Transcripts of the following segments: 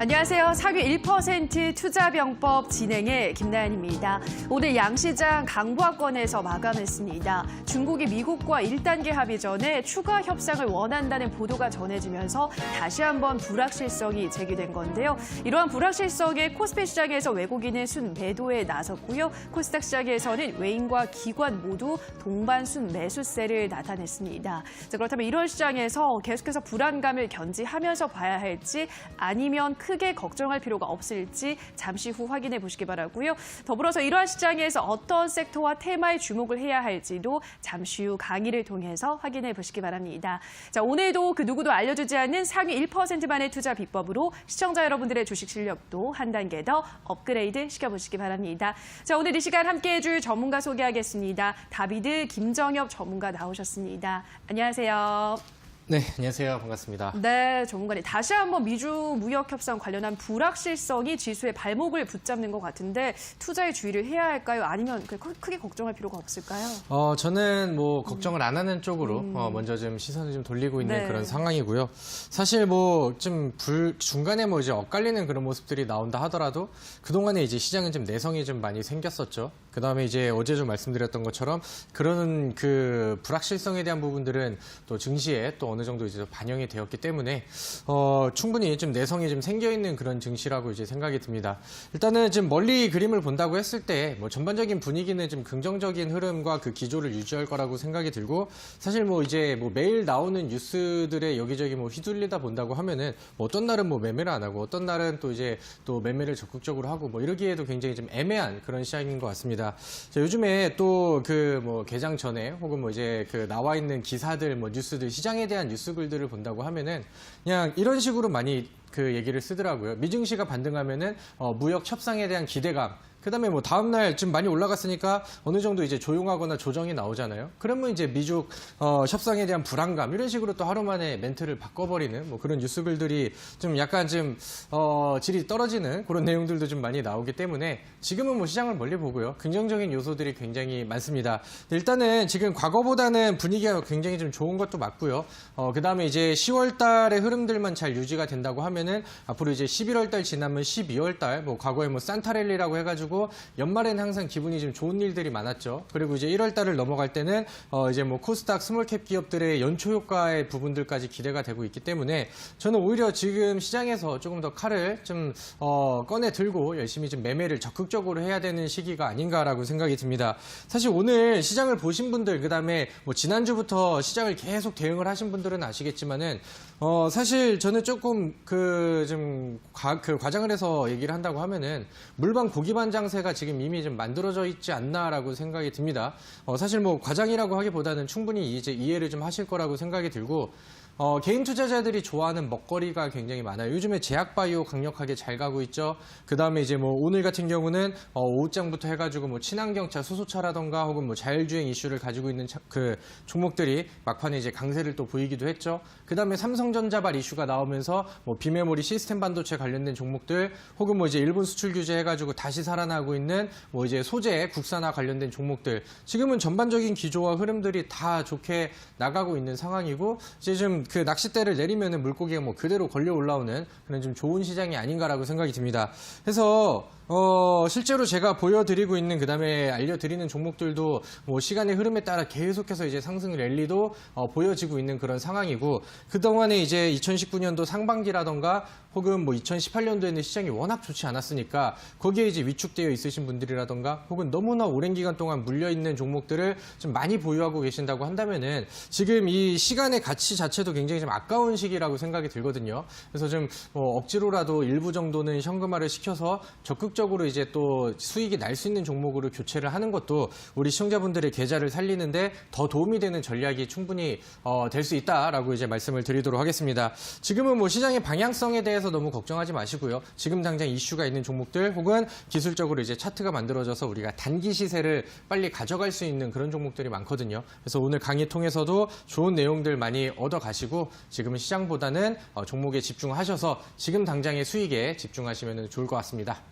안녕하세요. 사규 1% 투자병법 진행의 김나연입니다. 오늘 양시장 강보합권에서 마감했습니다. 중국이 미국과 1단계 합의 전에 추가 협상을 원한다는 보도가 전해지면서 다시 한번 불확실성이 제기된 건데요. 이러한 불확실성에 코스피 시장에서 외국인은 순매도에 나섰고요. 코스닥 시장에서는 외인과 기관 모두 동반 순매수세를 나타냈습니다. 자, 그렇다면 이런 시장에서 계속해서 불안감을 견지하면서 봐야 할지 아니면 크게 걱정할 필요가 없을지 잠시 후 확인해 보시기 바라고요. 더불어서 이러한 시장에서 어떤 섹터와 테마에 주목을 해야 할지도 잠시 후 강의를 통해서 확인해 보시기 바랍니다. 자, 오늘도 그 누구도 알려주지 않는 상위 1%만의 투자 비법으로 시청자 여러분들의 주식 실력도 한 단계 더 업그레이드 시켜보시기 바랍니다. 자, 오늘 이 시간 함께해 줄 전문가 소개하겠습니다. 다비드 김정엽 전문가 나오셨습니다. 안녕하세요. 네, 안녕하세요. 반갑습니다. 네, 전문가님. 다시 한번 미주 무역 협상 관련한 불확실성이 지수의 발목을 붙잡는 것 같은데 투자에 주의를 해야 할까요? 아니면 크게 걱정할 필요가 없을까요? 저는 뭐 걱정을 안 하는 쪽으로 먼저 좀 시선을 좀 돌리고 있는 네. 그런 상황이고요. 사실 뭐 좀 중간에 뭐 이제 엇갈리는 그런 모습들이 나온다 하더라도 그동안에 이제 시장은 좀 내성이 좀 많이 생겼었죠. 그다음에 이제 어제 좀 말씀드렸던 것처럼 그런 그 불확실성에 대한 부분들은 또 증시에 또 어느 정도 이제 반영이 되었기 때문에 충분히 좀 내성이 좀 생겨 있는 그런 증시라고 이제 생각이 듭니다. 일단은 좀 멀리 그림을 본다고 했을 때 뭐 전반적인 분위기는 좀 긍정적인 흐름과 그 기조를 유지할 거라고 생각이 들고 사실 뭐 이제 뭐 매일 나오는 뉴스들에 여기저기 뭐 휘둘리다 본다고 하면은 뭐 어떤 날은 뭐 매매를 안 하고 어떤 날은 또 이제 또 매매를 적극적으로 하고 뭐 이러기에도 굉장히 좀 애매한 그런 시장인 것 같습니다. 자, 요즘에 또 그 뭐 개장 전에 혹은 뭐 이제 그 나와 있는 기사들 뭐 뉴스들 시장에 대한 뉴스 글들을 본다고 하면은 그냥 이런 식으로 많이 그 얘기를 쓰더라고요. 미증시가 반등하면은 무역 협상에 대한 기대감. 그다음에 뭐 다음날 좀 많이 올라갔으니까 어느 정도 이제 조용하거나 조정이 나오잖아요. 그러면 이제 미중 협상에 대한 불안감 이런 식으로 또 하루 만에 멘트를 바꿔버리는 뭐 그런 뉴스글들이 좀 약간 좀 질이 떨어지는 그런 내용들도 좀 많이 나오기 때문에 지금은 뭐 시장을 멀리 보고요. 긍정적인 요소들이 굉장히 많습니다. 일단은 지금 과거보다는 분위기가 굉장히 좀 좋은 것도 맞고요. 그다음에 이제 10월 달의 흐름들만 잘 유지가 된다고 하면은 앞으로 이제 11월 달 지나면 12월 달 뭐 과거에 뭐 산타랠리라고 해가지고 연말에는 항상 기분이 좀 좋은 일들이 많았죠. 그리고 이제 1월 달을 넘어갈 때는 이제 뭐 코스닥 스몰캡 기업들의 연초 효과의 부분들까지 기대가 되고 있기 때문에 저는 오히려 지금 시장에서 조금 더 칼을 좀 꺼내 들고 열심히 좀 매매를 적극적으로 해야 되는 시기가 아닌가라고 생각이 듭니다. 사실 오늘 시장을 보신 분들 그다음에 뭐 지난주부터 시장을 계속 대응을 하신 분들은 아시겠지만은 사실 저는 조금 좀 과장을 해서 얘기를 한다고 하면은 물방 고기반 장세가 지금 이미 좀 만들어져 있지 않나라고 생각이 듭니다. 사실 뭐 과장이라고 하기보다는 충분히 이제 이해를 좀 하실 거라고 생각이 들고 개인 투자자들이 좋아하는 먹거리가 굉장히 많아요. 요즘에 제약바이오 강력하게 잘 가고 있죠. 그 다음에 이제 뭐 오늘 같은 경우는 오후장부터 해가지고 뭐 친환경차, 수소차라던가 혹은 뭐 자율주행 이슈를 가지고 있는 그 종목들이 막판에 이제 강세를 또 보이기도 했죠. 그 다음에 삼성전자발 이슈가 나오면서 뭐 비메모리 시스템 반도체 관련된 종목들 혹은 뭐 이제 일본 수출 규제 해가지고 다시 살아나고 있는 뭐 이제 소재 국산화 관련된 종목들 지금은 전반적인 기조와 흐름들이 다 좋게 나가고 있는 상황이고 이제 좀 그 낚싯대를 내리면은 물고기가 뭐 그대로 걸려 올라오는 그런 좀 좋은 시장이 아닌가라고 생각이 듭니다. 그래서 실제로 제가 보여드리고 있는 그다음에 알려드리는 종목들도 뭐 시간의 흐름에 따라 계속해서 이제 상승 랠리도 보여지고 있는 그런 상황이고 그동안에 이제 2019년도 상반기라던가 혹은 뭐 2018년도에는 시장이 워낙 좋지 않았으니까 거기에 이제 위축되어 있으신 분들이라던가 혹은 너무나 오랜 기간 동안 물려있는 종목들을 좀 많이 보유하고 계신다고 한다면은 지금 이 시간의 가치 자체도 굉장히 좀 아까운 시기라고 생각이 들거든요. 그래서 좀 억지로라도 일부 정도는 현금화를 시켜서 적극적으로 이제 또 수익이 날 수 있는 종목으로 교체를 하는 것도 우리 시청자분들의 계좌를 살리는데 더 도움이 되는 전략이 충분히 될 수 있다라고 이제 말씀을 드리도록 하겠습니다. 지금은 뭐 시장의 방향성에 대해서 너무 걱정하지 마시고요. 지금 당장 이슈가 있는 종목들 혹은 기술적으로 이제 차트가 만들어져서 우리가 단기 시세를 빨리 가져갈 수 있는 그런 종목들이 많거든요. 그래서 오늘 강의 통해서도 좋은 내용들 많이 얻어가시고 지금은 시장보다는 종목에 집중하셔서 지금 당장의 수익에 집중하시면 좋을 것 같습니다.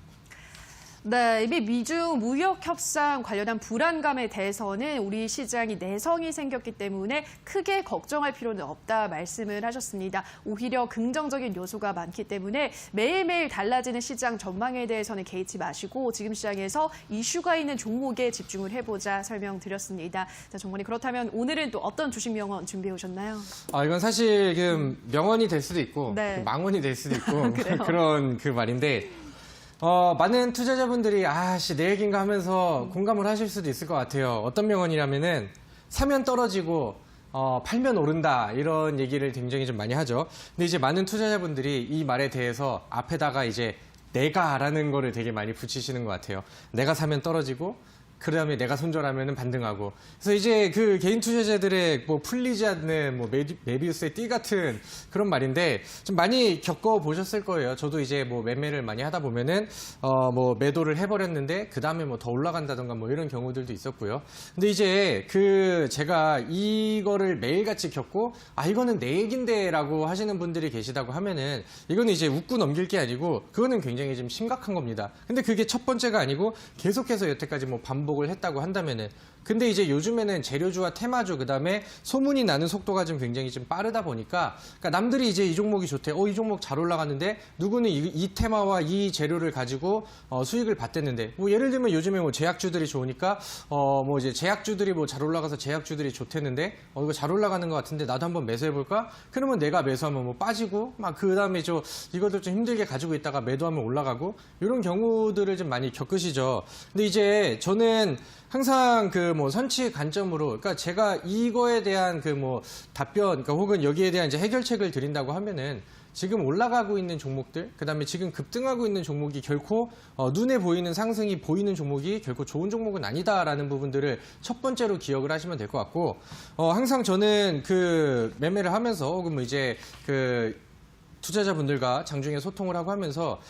네, 이미 미중 무역 협상 관련한 불안감에 대해서는 우리 시장이 내성이 생겼기 때문에 크게 걱정할 필요는 없다 말씀을 하셨습니다. 오히려 긍정적인 요소가 많기 때문에 매일매일 달라지는 시장 전망에 대해서는 개의치 마시고 지금 시장에서 이슈가 있는 종목에 집중을 해보자 설명드렸습니다. 자, 정원이 그렇다면 오늘은 또 어떤 주식 명언 준비해 오셨나요? 이건 사실 명언이 될 수도 있고 네. 망언이 될 수도 있고 그래요? 그런 말인데 많은 투자자분들이 내 얘기인가 하면서 공감을 하실 수도 있을 것 같아요. 어떤 명언이라면은 사면 떨어지고 팔면 오른다 이런 얘기를 굉장히 좀 많이 하죠. 근데 이제 많은 투자자분들이 이 말에 대해서 앞에다가 이제 내가라는 거를 되게 많이 붙이시는 것 같아요. 내가 사면 떨어지고 그다음에 내가 손절하면은 반등하고. 그래서 이제 그 개인 투자자들의 풀리지 않는 메비우스의 띠 같은 그런 말인데 좀 많이 겪어 보셨을 거예요. 저도 이제 매매를 많이 하다 보면은 매도를 해버렸는데 그 다음에 더 올라간다던가 이런 경우들도 있었고요. 근데 이제 제가 이거를 매일같이 겪고 이거는 내 얘긴데라고 하시는 분들이 계시다고 하면은 이거는 이제 웃고 넘길 게 아니고 그거는 굉장히 좀 심각한 겁니다. 근데 그게 첫 번째가 아니고 계속해서 여태까지 반복을 했다고 한다면은 근데 이제 요즘에는 재료주와 테마주 그다음에 소문이 나는 속도가 좀 굉장히 좀 빠르다 보니까 그러니까 남들이 이제 이 종목이 좋대. 이 종목 잘 올라갔는데 누구는 이 테마와 이 재료를 가지고 수익을 봤댔는데 예를 들면 요즘에 제약주들이 좋으니까 이제 제약주들이 잘 올라가서 제약주들이 좋댔는데 이거 잘 올라가는 것 같은데 나도 한번 매수해 볼까? 그러면 내가 매수하면 빠지고 그다음에 이것들 좀 힘들게 가지고 있다가 매도하면 올라가고 이런 경우들을 좀 많이 겪으시죠. 근데 이제 저는 항상 선취 관점으로, 그러니까 제가 이거에 대한 답변, 그러니까 혹은 여기에 대한 이제 해결책을 드린다고 하면은 지금 올라가고 있는 종목들, 그 다음에 지금 급등하고 있는 종목이 결코 눈에 보이는 상승이 보이는 종목이 결코 좋은 종목은 아니다라는 부분들을 첫 번째로 기억을 하시면 될 것 같고, 항상 저는 매매를 하면서 혹은 이제 투자자분들과 장중에 소통을 하고 하면서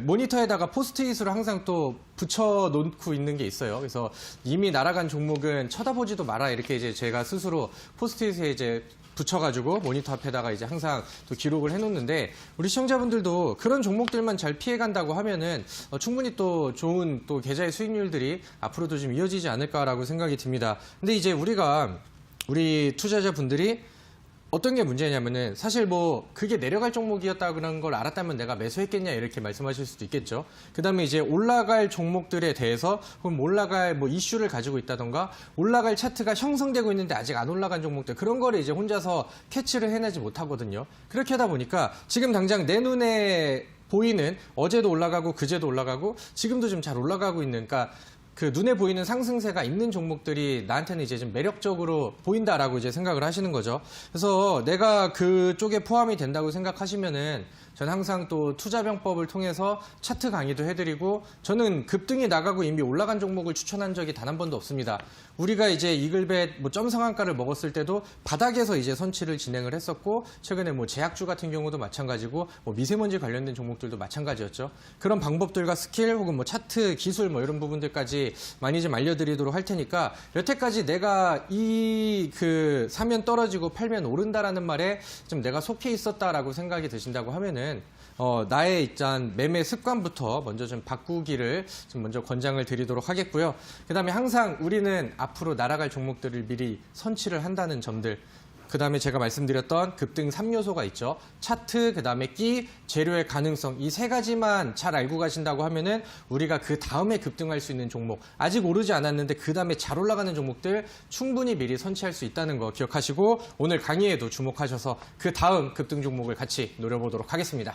모니터에다가 포스트잇으로 항상 또 붙여놓고 있는 게 있어요. 그래서 이미 날아간 종목은 쳐다보지도 마라 이렇게 이제 제가 스스로 포스트잇에 이제 붙여가지고 모니터 앞에다가 이제 항상 또 기록을 해놓는데 우리 시청자분들도 그런 종목들만 잘 피해간다고 하면은 충분히 또 좋은 또 계좌의 수익률들이 앞으로도 좀 이어지지 않을까라고 생각이 듭니다. 근데 이제 우리 투자자분들이 어떤 게 문제냐면은 사실 그게 내려갈 종목이었다 그런 걸 알았다면 내가 매수했겠냐 이렇게 말씀하실 수도 있겠죠. 그다음에 이제 올라갈 종목들에 대해서 혹은 올라갈 이슈를 가지고 있다던가 올라갈 차트가 형성되고 있는데 아직 안 올라간 종목들 그런 거를 이제 혼자서 캐치를 해내지 못하거든요. 그렇게 하다 보니까 지금 당장 내 눈에 보이는 어제도 올라가고 그제도 올라가고 지금도 좀 잘 올라가고 있는 그러니까 눈에 보이는 상승세가 있는 종목들이 나한테는 이제 좀 매력적으로 보인다라고 이제 생각을 하시는 거죠. 그래서 내가 그쪽에 포함이 된다고 생각하시면은 저는 항상 또 투자병법을 통해서 차트 강의도 해드리고 저는 급등이 나가고 이미 올라간 종목을 추천한 적이 단 한 번도 없습니다. 우리가 이제 이글벳 점상한가를 먹었을 때도 바닥에서 이제 선취를 진행을 했었고 최근에 제약주 같은 경우도 마찬가지고 미세먼지 관련된 종목들도 마찬가지였죠. 그런 방법들과 스킬 혹은 차트 기술 이런 부분들까지 많이 좀 알려드리도록 할 테니까 여태까지 내가 사면 떨어지고 팔면 오른다라는 말에 좀 내가 속해 있었다라고 생각이 드신다고 하면은 나의 일단 매매 습관부터 먼저 좀 바꾸기를 좀 먼저 권장을 드리도록 하겠고요. 그다음에 항상 우리는 앞으로 날아갈 종목들을 미리 선취를 한다는 점들. 그다음에 제가 말씀드렸던 급등 3요소가 있죠. 차트, 그다음에 끼, 재료의 가능성 이 세 가지만 잘 알고 가신다고 하면은 우리가 그 다음에 급등할 수 있는 종목 아직 오르지 않았는데 그 다음에 잘 올라가는 종목들 충분히 미리 선취할 수 있다는 거 기억하시고 오늘 강의에도 주목하셔서 그 다음 급등 종목을 같이 노려보도록 하겠습니다.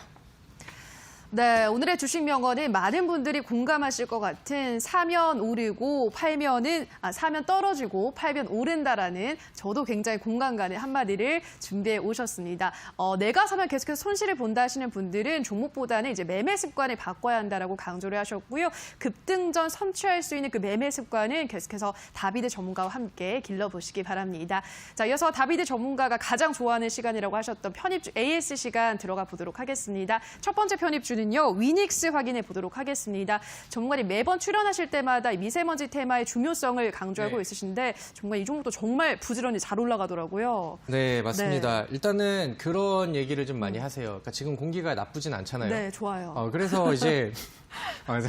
네, 오늘의 주식 명언은 많은 분들이 공감하실 것 같은 사면 오르고 사면 떨어지고 팔면 오른다라는 저도 굉장히 공감 가는 한마디를 준비해 오셨습니다. 내가 사면 계속해서 손실을 본다 하시는 분들은 종목보다는 이제 매매 습관을 바꿔야 한다라고 강조를 하셨고요. 급등 전 선취할 수 있는 매매 습관은 계속해서 다비드 전문가와 함께 길러보시기 바랍니다. 자, 이어서 다비드 전문가가 가장 좋아하는 시간이라고 하셨던 편입주 AS 시간 들어가 보도록 하겠습니다. 첫 번째 편입주는 종목으로는요, 위닉스 확인해 보도록 하겠습니다. 전문가님 매번 출연하실 때마다 이 미세먼지 테마의 중요성을 강조하고 네. 있으신데 정말 이 종목도 정말 부지런히 잘 올라가더라고요. 네, 맞습니다. 일단은 그런 얘기를 좀 많이 하세요. 그러니까 지금 공기가 나쁘진 않잖아요. 네, 좋아요. 그래서 이제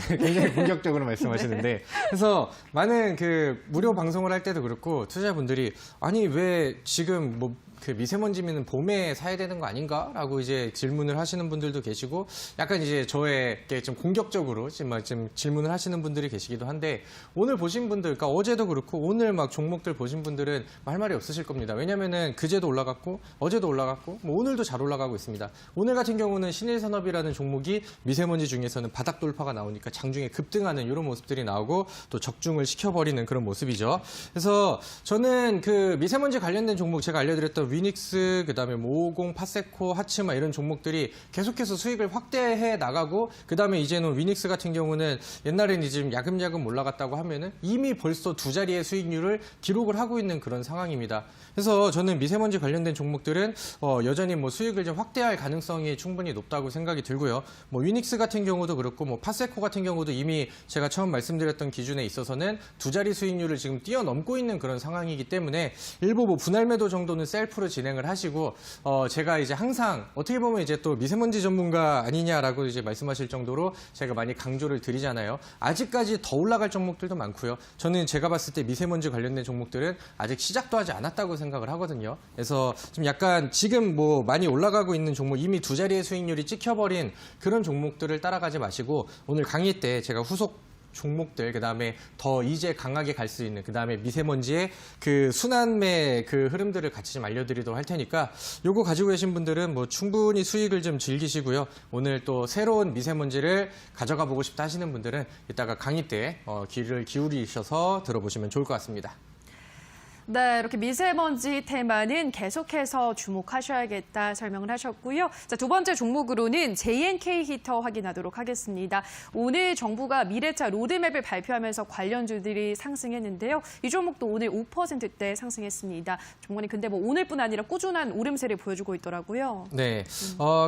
굉장히 공격적으로 말씀하시는데 그래서 많은 그 무료 방송을 할 때도 그렇고 투자자분들이 아니 왜 지금 뭐 그 미세먼지면 봄에 사야 되는 거 아닌가라고 이제 질문을 하시는 분들도 계시고 약간 이제 저에게 좀 공격적으로 좀 질문을 하시는 분들이 계시기도 한데 오늘 보신 분들, 그러니까 어제도 그렇고 오늘 막 종목들 보신 분들은 할 말이 없으실 겁니다. 왜냐면은 그제도 올라갔고 어제도 올라갔고 뭐 오늘도 잘 올라가고 있습니다. 오늘 같은 경우는 신일산업이라는 종목이 미세먼지 중에서는 바닥 돌파가 나오니까 장중에 급등하는 이런 모습들이 나오고 또 적중을 시켜버리는 그런 모습이죠. 그래서 저는 그 미세먼지 관련된 종목 제가 알려드렸던 위닉스, 그다음에 뭐50, 파세코, 하츠마 이런 종목들이 계속해서 수익을 확대해 나가고 그다음에 이제는 위닉스 같은 경우는 옛날에는 지금 야금야금 올라갔다고 하면은 이미 벌써 두 자리의 수익률을 기록을 하고 있는 그런 상황입니다. 그래서 저는 미세먼지 관련된 종목들은 여전히 뭐 수익을 좀 확대할 가능성이 충분히 높다고 생각이 들고요. 뭐 위닉스 같은 경우도 그렇고 뭐 파세코 같은 경우도 이미 제가 처음 말씀드렸던 기준에 있어서는 두 자리 수익률을 지금 뛰어넘고 있는 그런 상황이기 때문에 일부 뭐 분할 매도 정도는 셀프로 진행을 하시고 제가 이제 항상 어떻게 보면 이제 또 미세먼지 전문가 아니냐라고 이제 말씀하실 정도로 제가 많이 강조를 드리잖아요. 아직까지 더 올라갈 종목들도 많고요. 저는 제가 봤을 때 미세먼지 관련된 종목들은 아직 시작도 하지 않았다고 생각을 하거든요. 그래서 좀 약간 지금 뭐 많이 올라가고 있는 종목 이미 두 자리의 수익률이 찍혀버린 그런 종목들을 따라가지 마시고 오늘 강의 때 제가 후속 종목들, 그 다음에 더 이제 강하게 갈 수 있는, 그 다음에 미세먼지의 그 순환매 그 흐름들을 같이 좀 알려드리도록 할 테니까 요거 가지고 계신 분들은 뭐 충분히 수익을 좀 즐기시고요. 오늘 또 새로운 미세먼지를 가져가 보고 싶다 하시는 분들은 이따가 강의 때 귀를 기울이셔서 들어보시면 좋을 것 같습니다. 네, 이렇게 미세먼지 테마는 계속해서 주목하셔야겠다 설명을 하셨고요. 자, 두 번째 종목으로는 JNK 히터 확인하도록 하겠습니다. 오늘 정부가 미래차 로드맵을 발표하면서 관련주들이 상승했는데요. 이 종목도 오늘 5%대 상승했습니다. 종목이 근데 뭐 오늘뿐 아니라 꾸준한 오름세를 보여주고 있더라고요. 네,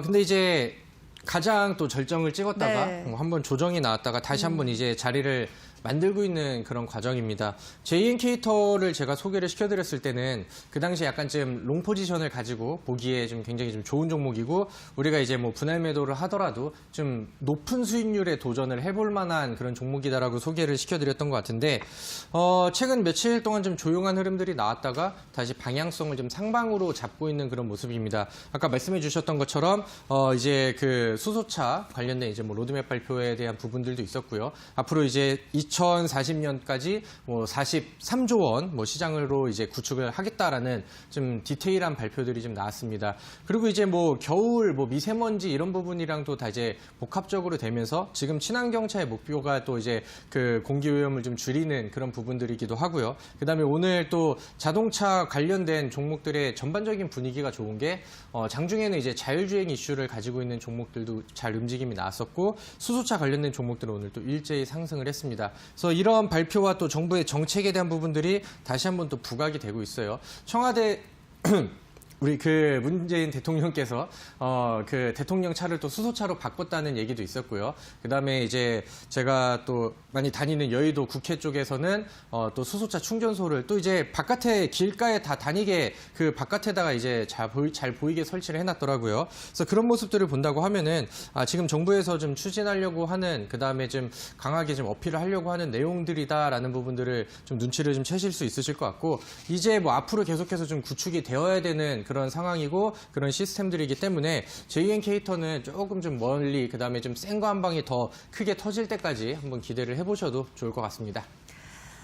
근데 이제 가장 또 절정을 찍었다가 네. 한번 조정이 나왔다가 다시 한번 이제 자리를 만들고 있는 그런 과정입니다. JNK터를 제가 소개를 시켜드렸을 때는 그 당시에 약간 좀 롱 포지션을 가지고 보기에 좀 굉장히 좀 좋은 종목이고 우리가 이제 뭐 분할 매도를 하더라도 좀 높은 수익률에 도전을 해볼 만한 그런 종목이다라고 소개를 시켜드렸던 것 같은데 최근 며칠 동안 좀 조용한 흐름들이 나왔다가 다시 방향성을 좀 상방으로 잡고 있는 그런 모습입니다. 아까 말씀해 주셨던 것처럼 이제 그 수소차 관련된 이제 뭐 로드맵 발표에 대한 부분들도 있었고요. 앞으로 이제 2040년까지 뭐 43조 원 뭐 시장으로 이제 구축을 하겠다라는 좀 디테일한 발표들이 좀 나왔습니다. 그리고 이제 뭐 겨울 뭐 미세먼지 이런 부분이랑도 다 이제 복합적으로 되면서 지금 친환경차의 목표가 또 이제 그 공기 오염을 좀 줄이는 그런 부분들이기도 하고요. 그다음에 오늘 또 자동차 관련된 종목들의 전반적인 분위기가 좋은 게 장중에는 이제 자율주행 이슈를 가지고 있는 종목들도 잘 움직임이 나왔었고 수소차 관련된 종목들은 오늘 또 일제히 상승을 했습니다. 그래서 이런 발표와 또 정부의 정책에 대한 부분들이 다시 한번 또 부각이 되고 있어요. 청와대 우리 그 문재인 대통령께서 그 대통령 차를 또 수소차로 바꿨다는 얘기도 있었고요. 그다음에 이제 제가 또 많이 다니는 여의도 국회 쪽에서는 또 수소차 충전소를 또 이제 바깥에 길가에 다 다니게 그 바깥에다가 이제 잘 보이게 설치를 해놨더라고요. 그래서 그런 모습들을 본다고 하면은 지금 정부에서 좀 추진하려고 하는 그다음에 좀 강하게 좀 어필을 하려고 하는 내용들이다라는 부분들을 좀 눈치를 좀 채실 수 있으실 것 같고 이제 뭐 앞으로 계속해서 좀 구축이 되어야 되는 그런 상황이고 그런 시스템들이기 때문에 JNK터는 조금 좀 멀리 그다음에 좀 센 거 한 방이 더 크게 터질 때까지 한번 기대를 해보셔도 좋을 것 같습니다.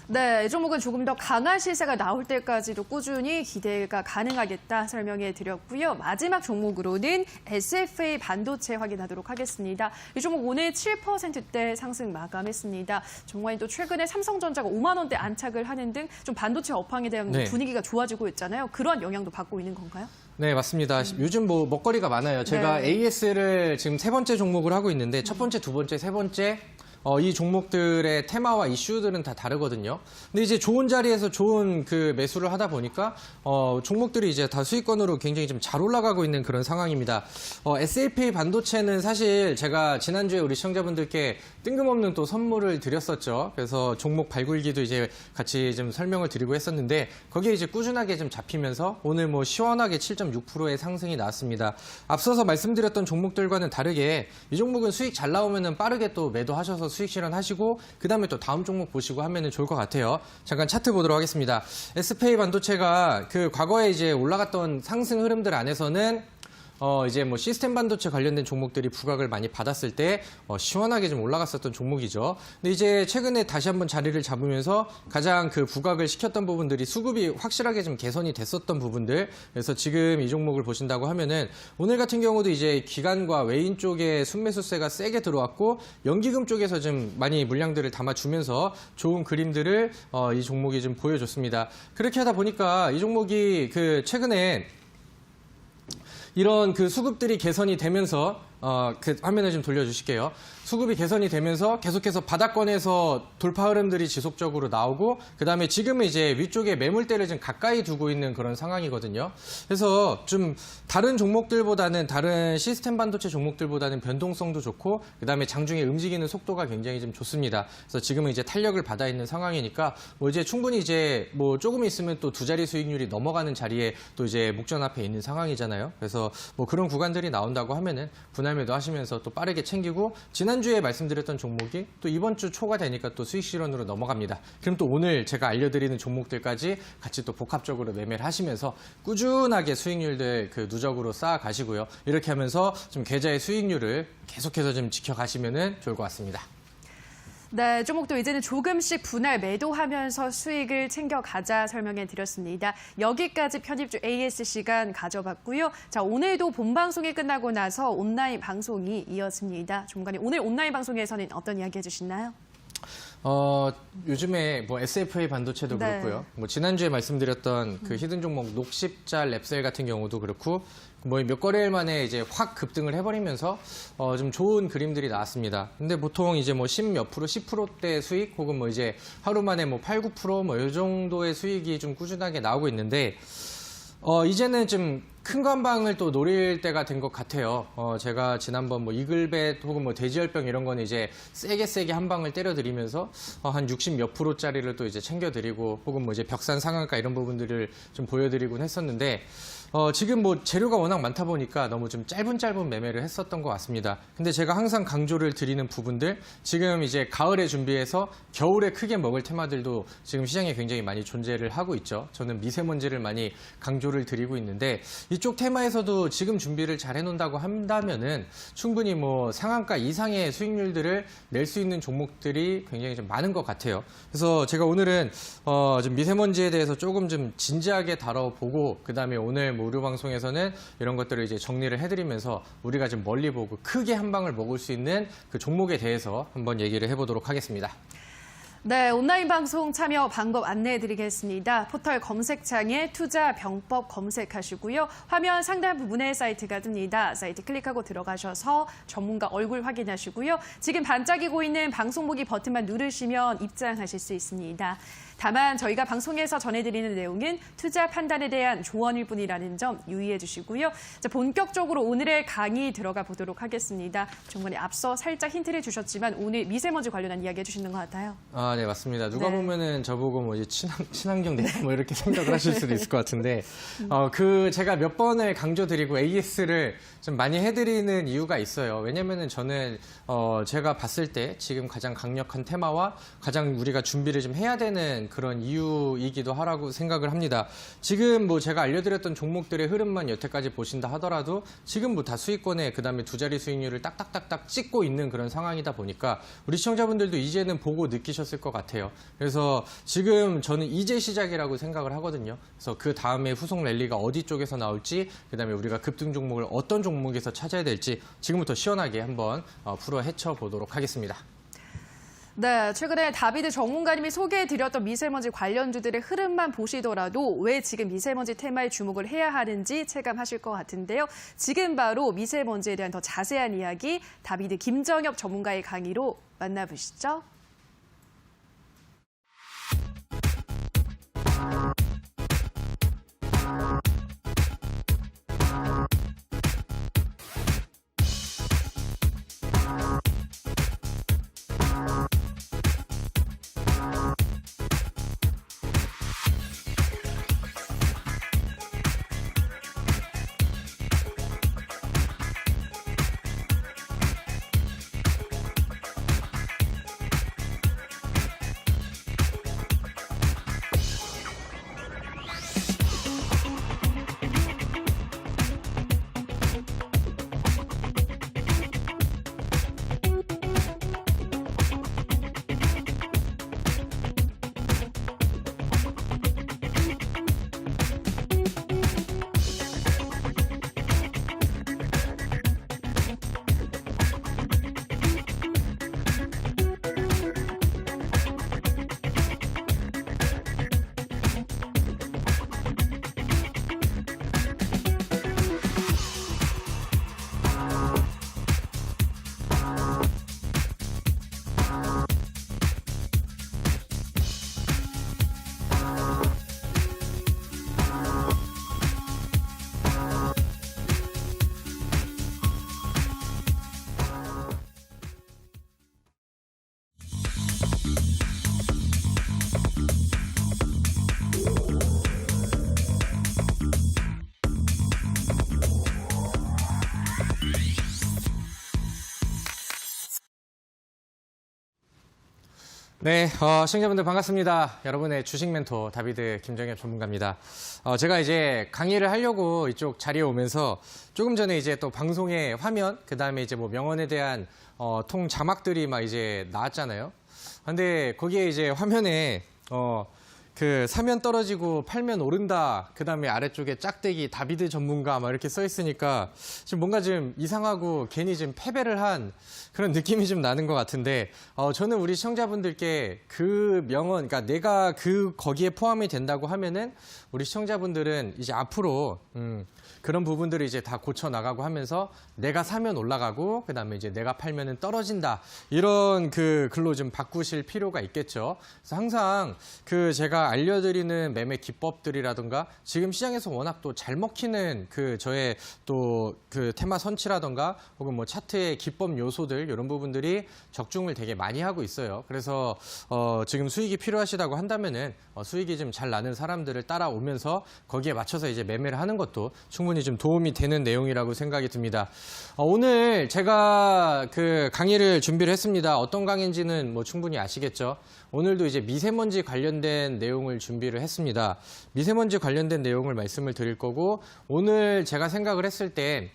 네, 이 종목은 조금 더 강한 시세가 나올 때까지도 꾸준히 기대가 가능하겠다 설명해 드렸고요. 마지막 종목으로는 SFA 반도체 확인하도록 하겠습니다. 이 종목 오늘 7%대 상승 마감했습니다. 정말 또 최근에 삼성전자가 5만 원대 안착을 하는 등 좀 반도체 업황에 대한 네. 분위기가 좋아지고 있잖아요. 그런 영향도 받고 있는 건가요? 네, 맞습니다. 요즘 뭐 먹거리가 많아요. 제가 네. AS를 지금 세 번째 종목을 하고 있는데 첫 번째, 두 번째, 세 번째 이 종목들의 테마와 이슈들은 다 다르거든요. 근데 이제 좋은 자리에서 좋은 그 매수를 하다 보니까 종목들이 이제 다 수익권으로 굉장히 좀 잘 올라가고 있는 그런 상황입니다. SLA 반도체는 사실 제가 지난주에 우리 시청자분들께 뜬금없는 또 선물을 드렸었죠. 그래서 종목 발굴기도 이제 같이 좀 설명을 드리고 했었는데 거기에 이제 꾸준하게 좀 잡히면서 오늘 뭐 시원하게 7.6%의 상승이 나왔습니다. 앞서서 말씀드렸던 종목들과는 다르게 이 종목은 수익 잘 나오면은 빠르게 또 매도하셔서 수익 실현하시고 그 다음에 또 다음 종목 보시고 하면은 좋을 것 같아요. 잠깐 차트 보도록 하겠습니다. SPA 반도체가 그 과거에 이제 올라갔던 상승 흐름들 안에서는 이제 뭐 시스템 반도체 관련된 종목들이 부각을 많이 받았을 때 시원하게 좀 올라갔었던 종목이죠. 근데 이제 최근에 다시 한번 자리를 잡으면서 가장 그 부각을 시켰던 부분들이 수급이 확실하게 좀 개선이 됐었던 부분들. 그래서 지금 이 종목을 보신다고 하면은 오늘 같은 경우도 이제 기관과 외인 쪽에 순매수세가 세게 들어왔고 연기금 쪽에서 좀 많이 물량들을 담아주면서 좋은 그림들을 이 종목이 좀 보여줬습니다. 그렇게 하다 보니까 이 종목이 그 최근에 이런 그 수급들이 개선이 되면서 그 화면을 좀 돌려주실게요. 수급이 개선이 되면서 계속해서 바닥권에서 돌파 흐름들이 지속적으로 나오고 그다음에 지금은 이제 위쪽에 매물대를 좀 가까이 두고 있는 그런 상황이거든요. 그래서 좀 다른 종목들보다는 다른 시스템 반도체 종목들보다는 변동성도 좋고 그다음에 장중에 움직이는 속도가 굉장히 좀 좋습니다. 그래서 지금은 이제 탄력을 받아 있는 상황이니까 뭐 이제 충분히 이제 뭐 조금 있으면 또 두 자리 수익률이 넘어가는 자리에 또 이제 목전 앞에 있는 상황이잖아요. 그래서 뭐 그런 구간들이 나온다고 하면은 분할 매도 하시면서 또 빠르게 챙기고 지난주에 말씀드렸던 종목이 또 이번 주 초가 되니까 또 수익 실현으로 넘어갑니다. 그럼 또 오늘 제가 알려드리는 종목들까지 같이 또 복합적으로 매매를 하시면서 꾸준하게 수익률들 그 누적으로 쌓아 가시고요. 이렇게 하면서 좀 계좌의 수익률을 계속해서 좀 지켜가시면은 좋을 것 같습니다. 네, 종목도 이제는 조금씩 분할 매도하면서 수익을 챙겨가자 설명해 드렸습니다. 여기까지 편입주 AS 시간 가져봤고요. 자, 오늘도 본방송이 끝나고 나서 온라인 방송이 이어집니다. 종관님, 오늘 온라인 방송에서는 어떤 이야기 해주시나요? 요즘에 뭐 SFA 반도체도 네. 그렇고요. 뭐 지난주에 말씀드렸던 그 히든 종목 녹십자 랩셀 같은 경우도 그렇고 뭐 몇 거래일 만에 이제 확 급등을 해버리면서 좀 좋은 그림들이 나왔습니다. 근데 보통 이제 뭐 10몇 프로, 10%대 수익 혹은 뭐 이제 하루 만에 뭐 8, 9% 뭐 이 정도의 수익이 좀 꾸준하게 나오고 있는데 이제는 좀 큰 거 한 방을 또 노릴 때가 된 것 같아요. 제가 지난번 뭐 이글벳 혹은 뭐 돼지열병 이런 거는 이제 세게 한 방을 때려드리면서 한 60 몇 %짜리를 또 이제 챙겨드리고 혹은 뭐 이제 벽산 상한가 이런 부분들을 좀 보여드리곤 했었는데 지금 뭐 재료가 워낙 많다 보니까 너무 좀 짧은 매매를 했었던 것 같습니다. 근데 제가 항상 강조를 드리는 부분들 지금 이제 가을에 준비해서 겨울에 크게 먹을 테마들도 지금 시장에 굉장히 많이 존재를 하고 있죠. 저는 미세먼지를 많이 강조를 드리고 있는데 이쪽 테마에서도 지금 준비를 잘 해놓는다고 한다면은 충분히 뭐 상한가 이상의 수익률들을 낼 수 있는 종목들이 굉장히 좀 많은 것 같아요. 그래서 제가 오늘은 좀 미세먼지에 대해서 조금 좀 진지하게 다뤄보고 그 다음에 오늘 뭐 의료 방송에서는 이런 것들을 이제 정리를 해드리면서 우리가 좀 멀리 보고 크게 한 방을 먹을 수 있는 그 종목에 대해서 한번 얘기를 해보도록 하겠습니다. 네, 온라인 방송 참여 방법 안내해 드리겠습니다. 포털 검색창에 투자 병법 검색하시고요. 화면 상단 부분에 사이트가 뜹니다. 사이트 클릭하고 들어가셔서 전문가 얼굴 확인하시고요. 지금 반짝이고 있는 방송 보기 버튼만 누르시면 입장하실 수 있습니다. 다만 저희가 방송에서 전해드리는 내용은 투자 판단에 대한 조언일 뿐이라는 점 유의해 주시고요. 자, 본격적으로 오늘의 강의 들어가 보도록 하겠습니다. 정말 앞서 살짝 힌트를 주셨지만 오늘 미세먼지 관련한 이야기 해주시는 것 같아요. 아, 네, 맞습니다. 누가 네. 보면은 저보고 뭐 이제 친환경 대사 뭐 이렇게 생각을 하실 수도 있을 것 같은데, 제가 몇 번을 강조드리고 AS를 좀 많이 해드리는 이유가 있어요. 왜냐면은 저는, 제가 봤을 때 지금 가장 강력한 테마와 가장 우리가 준비를 좀 해야 되는 그런 이유이기도 하라고 생각을 합니다. 지금 뭐 제가 알려드렸던 종목들의 흐름만 여태까지 보신다 하더라도 지금 뭐 다 수익권에 그 다음에 두 자리 수익률을 딱딱딱딱 찍고 있는 그런 상황이다 보니까 우리 시청자분들도 이제는 보고 느끼셨을 것 같아요. 그래서 지금 저는 이제 시작이라고 생각을 하거든요. 그래서 그 다음에 후속 랠리가 어디 쪽에서 나올지 그 다음에 우리가 급등 종목을 어떤 종목에서 찾아야 될지 지금부터 시원하게 한번 풀어 헤쳐 보도록 하겠습니다. 네, 최근에 다비드 전문가님이 소개해드렸던 미세먼지 관련주들의 흐름만 보시더라도 왜 지금 미세먼지 테마에 주목을 해야 하는지 체감하실 것 같은데요. 지금 바로 미세먼지에 대한 더 자세한 이야기 다비드 김정엽 전문가의 강의로 만나보시죠. 네, 시청자분들 반갑습니다. 여러분의 주식 멘토 다비드 김정엽 전문가입니다. 제가 이제 강의를 하려고 이쪽 자리에 오면서 조금 전에 이제 또 방송의 화면, 그 다음에 이제 뭐 명언에 대한 통 자막들이 막 이제 나왔잖아요. 근데 거기에 이제 화면에 그 사면 떨어지고 팔면 오른다. 그 다음에 아래쪽에 짝대기 다비드 전문가 막 이렇게 써 있으니까 지금 뭔가 좀 이상하고 괜히 좀 패배를 한 그런 느낌이 좀 나는 것 같은데 저는 우리 시청자분들께 그 명언, 그러니까 내가 거기에 포함이 된다고 하면은 우리 시청자분들은 이제 앞으로 그런 부분들을 이제 다 고쳐 나가고 하면서 내가 사면 올라가고 그다음에 이제 내가 팔면은 떨어진다. 이런 그 글로 좀 바꾸실 필요가 있겠죠. 그래서 항상 그 제가 알려드리는 매매 기법들이라든가 지금 시장에서 워낙 또 잘 먹히는 그 저의 또 그 테마 선치라든가 혹은 뭐 차트의 기법 요소들 이런 부분들이 적중을 되게 많이 하고 있어요. 그래서 지금 수익이 필요하시다고 한다면은 수익이 좀 잘 나는 사람들을 따라오면서 거기에 맞춰서 이제 매매를 하는 것도 충분히 좀 도움이 되는 내용이라고 생각이 듭니다. 오늘 제가 그 강의를 준비를 했습니다. 어떤 강의인지는 뭐 충분히 아시겠죠? 오늘도 이제 미세먼지 관련된 내용을 준비를 했습니다. 미세먼지 관련된 내용을 말씀을 드릴 거고 오늘 제가 생각을 했을 때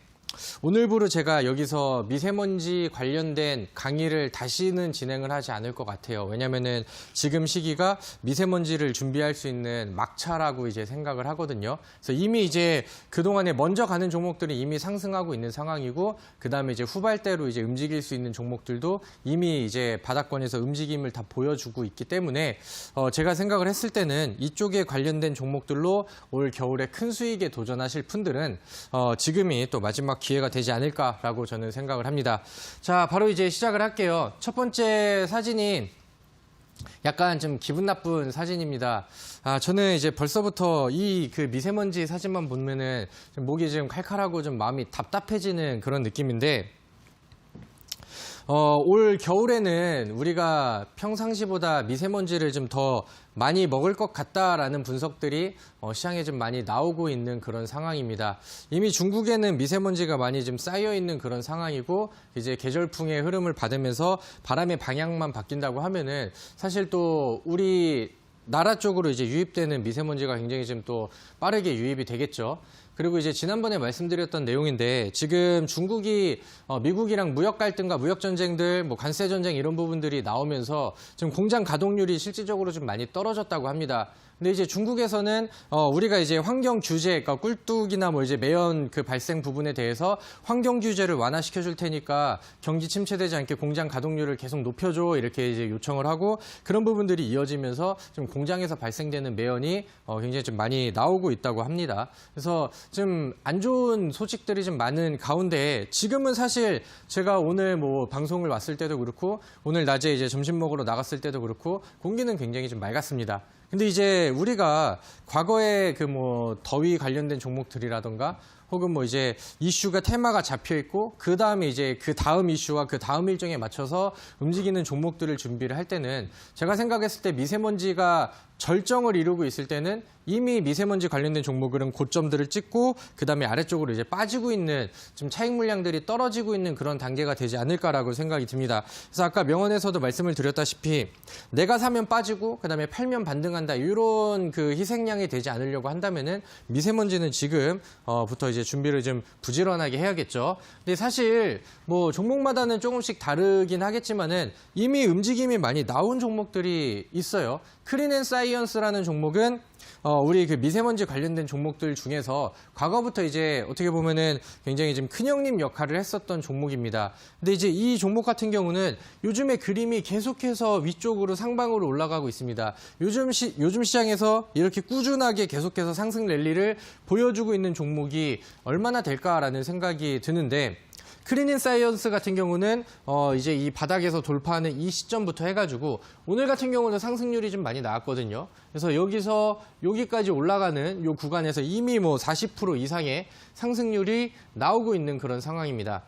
오늘부로 제가 여기서 미세먼지 관련된 강의를 다시는 진행을 하지 않을 것 같아요. 왜냐면은 지금 시기가 미세먼지를 준비할 수 있는 막차라고 이제 생각을 하거든요. 그래서 이미 이제 그동안에 먼저 가는 종목들이 이미 상승하고 있는 상황이고, 그 다음에 이제 후발대로 이제 움직일 수 있는 종목들도 이미 이제 바닥권에서 움직임을 다 보여주고 있기 때문에 제가 생각을 했을 때는 이쪽에 관련된 종목들로 올 겨울에 큰 수익에 도전하실 분들은 지금이 또 마지막 기회가 되지 않을까라고 저는 생각을 합니다. 자, 바로 이제 시작을 할게요. 첫 번째 사진이 약간 좀 기분 나쁜 사진입니다. 저는 이제 벌써부터 이 그 미세먼지 사진만 보면은 좀 목이 좀 칼칼하고 좀 마음이 답답해지는 그런 느낌인데, 올 겨울에는 우리가 평상시보다 미세먼지를 좀 더 많이 먹을 것 같다라는 분석들이 시장에 좀 많이 나오고 있는 그런 상황입니다. 이미 중국에는 미세먼지가 많이 좀 쌓여 있는 그런 상황이고, 이제 계절풍의 흐름을 받으면서 바람의 방향만 바뀐다고 하면은 사실 또 우리 나라 쪽으로 이제 유입되는 미세먼지가 굉장히 좀 또 빠르게 유입이 되겠죠. 그리고 이제 지난번에 말씀드렸던 내용인데, 지금 중국이 미국이랑 무역 갈등과 무역 전쟁들, 뭐 관세 전쟁 이런 부분들이 나오면서 지금 공장 가동률이 실질적으로 좀 많이 떨어졌다고 합니다. 근데 이제 중국에서는 우리가 이제 환경 규제, 그러니까 꿀뚝이나 뭐 이제 매연 그 발생 부분에 대해서 환경 규제를 완화시켜 줄 테니까 경기 침체되지 않게 공장 가동률을 계속 높여줘 이렇게 이제 요청을 하고 그런 부분들이 이어지면서 좀 공장에서 발생되는 매연이 굉장히 좀 많이 나오고 있다고 합니다. 그래서 좀 안 좋은 소식들이 좀 많은 가운데 지금은 사실 제가 오늘 뭐 방송을 왔을 때도 그렇고 오늘 낮에 이제 점심 먹으러 나갔을 때도 그렇고 공기는 굉장히 좀 맑았습니다. 근데 이제 우리가 과거에 그 뭐 더위 관련된 종목들이라던가 혹은 뭐 이제 이슈가 테마가 잡혀 있고 그 다음에 이제 그 다음 이슈와 그 다음 일정에 맞춰서 움직이는 종목들을 준비를 할 때는 제가 생각했을 때 미세먼지가 절정을 이루고 있을 때는 이미 미세먼지 관련된 종목들은 고점들을 찍고 그다음에 아래쪽으로 이제 빠지고 있는 좀 차익 물량들이 떨어지고 있는 그런 단계가 되지 않을까라고 생각이 듭니다. 그래서 아까 명언에서도 말씀을 드렸다시피 내가 사면 빠지고 그다음에 팔면 반등한다 이런 그 희생양이 되지 않으려고 한다면은 미세먼지는 지금부터 이제 준비를 좀 부지런하게 해야겠죠. 근데 사실 뭐 종목마다는 조금씩 다르긴 하겠지만은 이미 움직임이 많이 나온 종목들이 있어요. 크린앤사이언스라는 종목은 우리 그 미세먼지 관련된 종목들 중에서 과거부터 이제 어떻게 보면은 굉장히 좀 큰형님 역할을 했었던 종목입니다. 근데 이제 이 종목 같은 경우는 요즘에 그림이 계속해서 위쪽으로 상방으로 올라가고 있습니다. 요즘 시장에서 이렇게 꾸준하게 계속해서 상승 랠리를 보여주고 있는 종목이 얼마나 될까라는 생각이 드는데 크린앤사이언스 같은 경우는 이제 이 바닥에서 돌파하는 이 시점부터 해가지고 오늘 같은 경우는 상승률이 좀 많이 나왔거든요. 그래서 여기서 여기까지 올라가는 이 구간에서 이미 뭐 40% 이상의 상승률이 나오고 있는 그런 상황입니다.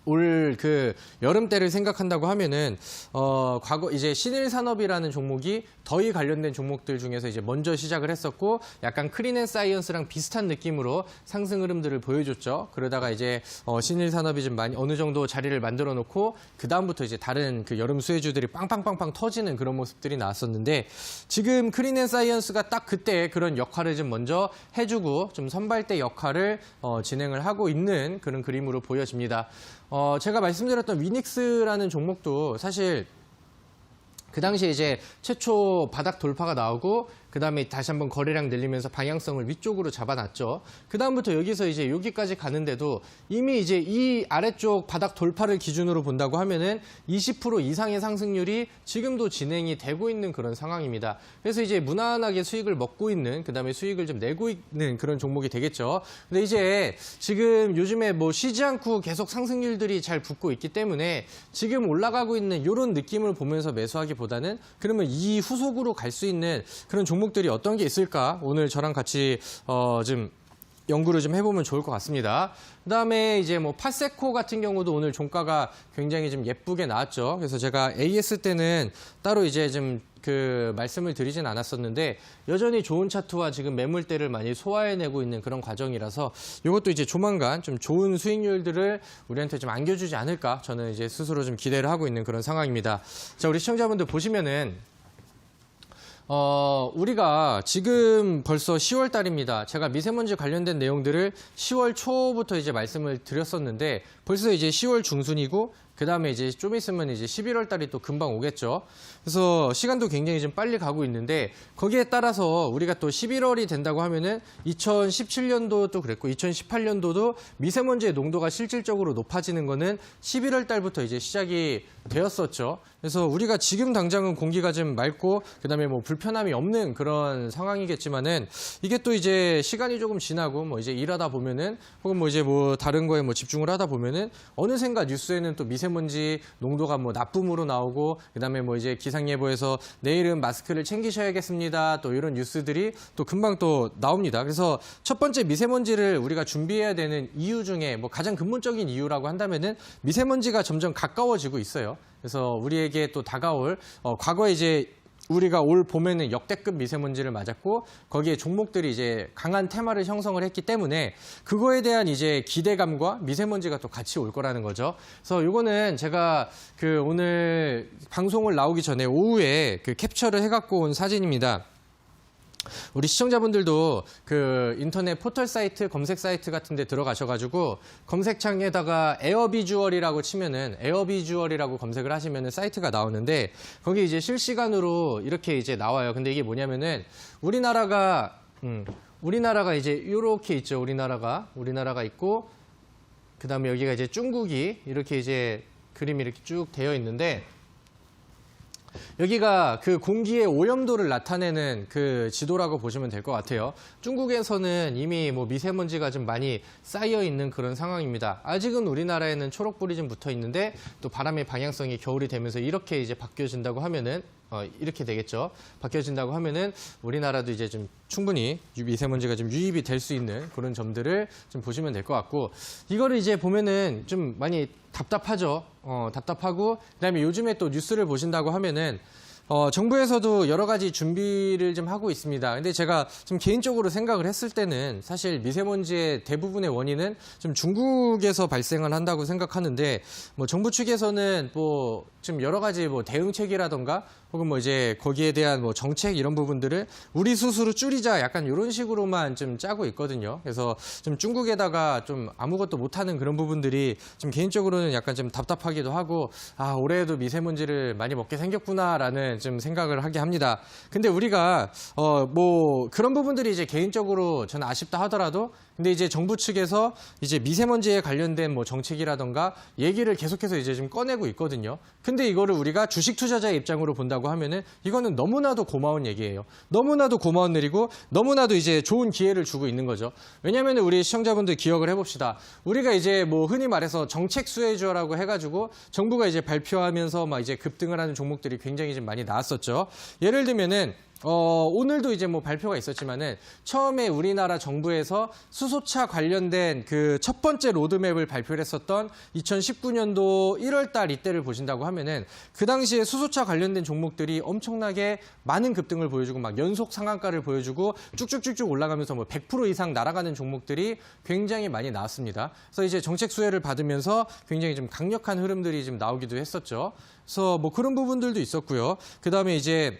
올 그 여름 때를 생각한다고 하면은 과거 이제 신일산업이라는 종목이 더위 관련된 종목들 중에서 이제 먼저 시작을 했었고 약간 크린앤사이언스랑 비슷한 느낌으로 상승 흐름들을 보여줬죠. 그러다가 이제 신일산업이 좀 많이 어느 정도 자리를 만들어 놓고 그 다음부터 이제 다른 그 여름 수혜주들이 빵빵빵빵 터지는 그런 모습들이 나왔었는데 지금 크린앤사이언스가 딱 그때 그런 역할을 좀 먼저 해주고 좀 선발대 역할을 진행을 하고 있는 그런 그림으로 보여집니다. 제가 말씀드렸던 위닉스라는 종목도 사실 그 당시에 이제 최초 바닥 돌파가 나오고 그 다음에 다시 한번 거래량 늘리면서 방향성을 위쪽으로 잡아놨죠. 그 다음부터 여기서 이제 여기까지 가는데도 이미 이제 이 아래쪽 바닥 돌파를 기준으로 본다고 하면은 20% 이상의 상승률이 지금도 진행이 되고 있는 그런 상황입니다. 그래서 이제 무난하게 수익을 먹고 있는 그 다음에 수익을 좀 내고 있는 그런 종목이 되겠죠. 근데 이제 지금 요즘에 뭐 쉬지 않고 계속 상승률들이 잘 붙고 있기 때문에 지금 올라가고 있는 이런 느낌을 보면서 매수하기보다는 그러면 이 후속으로 갈 수 있는 그런 종목들이 어떤 게 있을까? 오늘 저랑 같이 좀 연구를 좀 해보면 좋을 것 같습니다. 그다음에 이제 뭐 파세코 같은 경우도 오늘 종가가 굉장히 좀 예쁘게 나왔죠. 그래서 제가 AS 때는 따로 이제 좀 그 말씀을 드리진 않았었는데 여전히 좋은 차트와 지금 매물대를 많이 소화해내고 있는 그런 과정이라서 이것도 이제 조만간 좀 좋은 수익률들을 우리한테 좀 안겨주지 않을까 저는 이제 스스로 좀 기대를 하고 있는 그런 상황입니다. 자, 우리 시청자분들 보시면은 우리가 지금 벌써 10월 달입니다. 제가 미세먼지 관련된 내용들을 10월 초부터 이제 말씀을 드렸었는데 벌써 이제 10월 중순이고 그 다음에 이제 좀 있으면 이제 11월 달이 또 금방 오겠죠. 그래서 시간도 굉장히 좀 빨리 가고 있는데 거기에 따라서 우리가 또 11월이 된다고 하면은 2017년도도 그랬고 2018년도도 미세먼지의 농도가 실질적으로 높아지는 거는 11월 달부터 이제 시작이 되었었죠. 그래서 우리가 지금 당장은 공기가 좀 맑고 그다음에 뭐 불편함이 없는 그런 상황이겠지만은 이게 또 이제 시간이 조금 지나고 뭐 이제 일하다 보면은 혹은 뭐 이제 뭐 다른 거에 뭐 집중을 하다 보면은 어느샌가 뉴스에는 또 미세먼지 농도가 뭐 나쁨으로 나오고 그다음에 뭐 이제 기상예보에서 내일은 마스크를 챙기셔야겠습니다. 또 이런 뉴스들이 또 금방 또 나옵니다. 그래서 첫 번째 미세먼지를 우리가 준비해야 되는 이유 중에 뭐 가장 근본적인 이유라고 한다면은 미세먼지가 점점 가까워지고 있어요. 그래서 우리에게 또 다가올 과거에 이제 우리가 올 봄에는 역대급 미세먼지를 맞았고 거기에 종목들이 이제 강한 테마를 형성을 했기 때문에 그거에 대한 이제 기대감과 미세먼지가 또 같이 올 거라는 거죠. 그래서 이거는 제가 그 오늘 방송을 나오기 전에 오후에 그 캡처를 해갖고 온 사진입니다. 우리 시청자분들도 그 인터넷 포털 사이트, 검색 사이트 같은 데 들어가셔가지고 검색창에다가 에어비주얼이라고 치면은 에어비주얼이라고 검색을 하시면은 사이트가 나오는데 거기 이제 실시간으로 이렇게 이제 나와요. 근데 이게 뭐냐면은 우리나라가 이제 이렇게 있죠. 우리나라가 있고 그 다음에 여기가 이제 중국이 이렇게 이제 그림이 이렇게 쭉 되어 있는데 여기가 그 공기의 오염도를 나타내는 그 지도라고 보시면 될 것 같아요. 중국에서는 이미 뭐 미세먼지가 좀 많이 쌓여 있는 그런 상황입니다. 아직은 우리나라에는 초록불이 좀 붙어 있는데 또 바람의 방향성이 겨울이 되면서 이렇게 이제 바뀌어진다고 하면은 이렇게 되겠죠. 바뀌어진다고 하면은 우리나라도 이제 좀 충분히 미세먼지가 좀 유입이 될 수 있는 그런 점들을 좀 보시면 될 것 같고 이거를 이제 보면은 좀 많이 답답하죠. 답답하고 그다음에 요즘에 또 뉴스를 보신다고 하면은 정부에서도 여러 가지 준비를 좀 하고 있습니다. 근데 제가 좀 개인적으로 생각을 했을 때는 사실 미세먼지의 대부분의 원인은 좀 중국에서 발생을 한다고 생각하는데 뭐 정부 측에서는 뭐 좀 여러 가지 뭐 대응책이라던가 혹은 뭐 이제 거기에 대한 뭐 정책 이런 부분들을 우리 스스로 줄이자 약간 이런 식으로만 좀 짜고 있거든요. 그래서 좀 중국에다가 좀 아무것도 못하는 그런 부분들이 좀 개인적으로는 약간 좀 답답하기도 하고 올해에도 미세먼지를 많이 먹게 생겼구나라는 좀 생각을 하게 합니다. 근데 우리가 뭐 그런 부분들이 이제 개인적으로 저는 아쉽다 하더라도 근데 이제 정부 측에서 이제 미세먼지에 관련된 뭐 정책이라던가 얘기를 계속해서 이제 좀 꺼내고 있거든요. 근데 이거를 우리가 주식 투자자의 입장으로 본다고 하면은 이거는 너무나도 고마운 얘기예요. 너무나도 고마운 일이고 너무나도 이제 좋은 기회를 주고 있는 거죠. 왜냐하면 우리 시청자분들 기억을 해봅시다. 우리가 이제 뭐 흔히 말해서 정책 수혜주라고 해가지고 정부가 이제 발표하면서 막 이제 급등을 하는 종목들이 굉장히 좀 많이 나왔었죠. 예를 들면은 오늘도 이제 뭐 발표가 있었지만은 처음에 우리나라 정부에서 수소차 관련된 그 첫 번째 로드맵을 발표를 했었던 2019년도 1월 달 이때를 보신다고 하면은 그 당시에 수소차 관련된 종목들이 엄청나게 많은 급등을 보여주고 막 연속 상한가를 보여주고 쭉쭉쭉쭉 올라가면서 뭐 100% 이상 날아가는 종목들이 굉장히 많이 나왔습니다. 그래서 이제 정책 수혜를 받으면서 굉장히 좀 강력한 흐름들이 좀 나오기도 했었죠. 그래서 뭐 그런 부분들도 있었고요. 그다음에 이제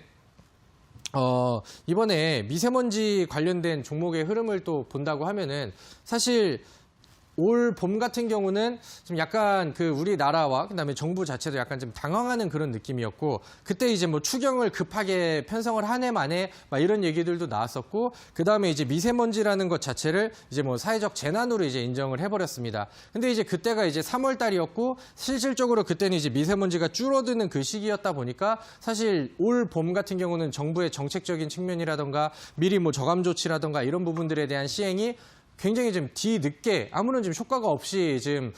이번에 미세먼지 관련된 종목의 흐름을 또 본다고 하면은 사실 올 봄 같은 경우는 좀 약간 그 우리나라와 그다음에 정부 자체도 약간 좀 당황하는 그런 느낌이었고 그때 이제 뭐 추경을 급하게 편성을 한 해 만에 막 이런 얘기들도 나왔었고 그다음에 이제 미세먼지라는 것 자체를 이제 뭐 사회적 재난으로 이제 인정을 해버렸습니다. 근데 이제 그때가 이제 3월 달이었고 실질적으로 그때는 이제 미세먼지가 줄어드는 그 시기였다 보니까 사실 올 봄 같은 경우는 정부의 정책적인 측면이라던가 미리 뭐 저감 조치라던가 이런 부분들에 대한 시행이 굉장히 좀 뒤늦게 아무런 좀 효과가 없이 지금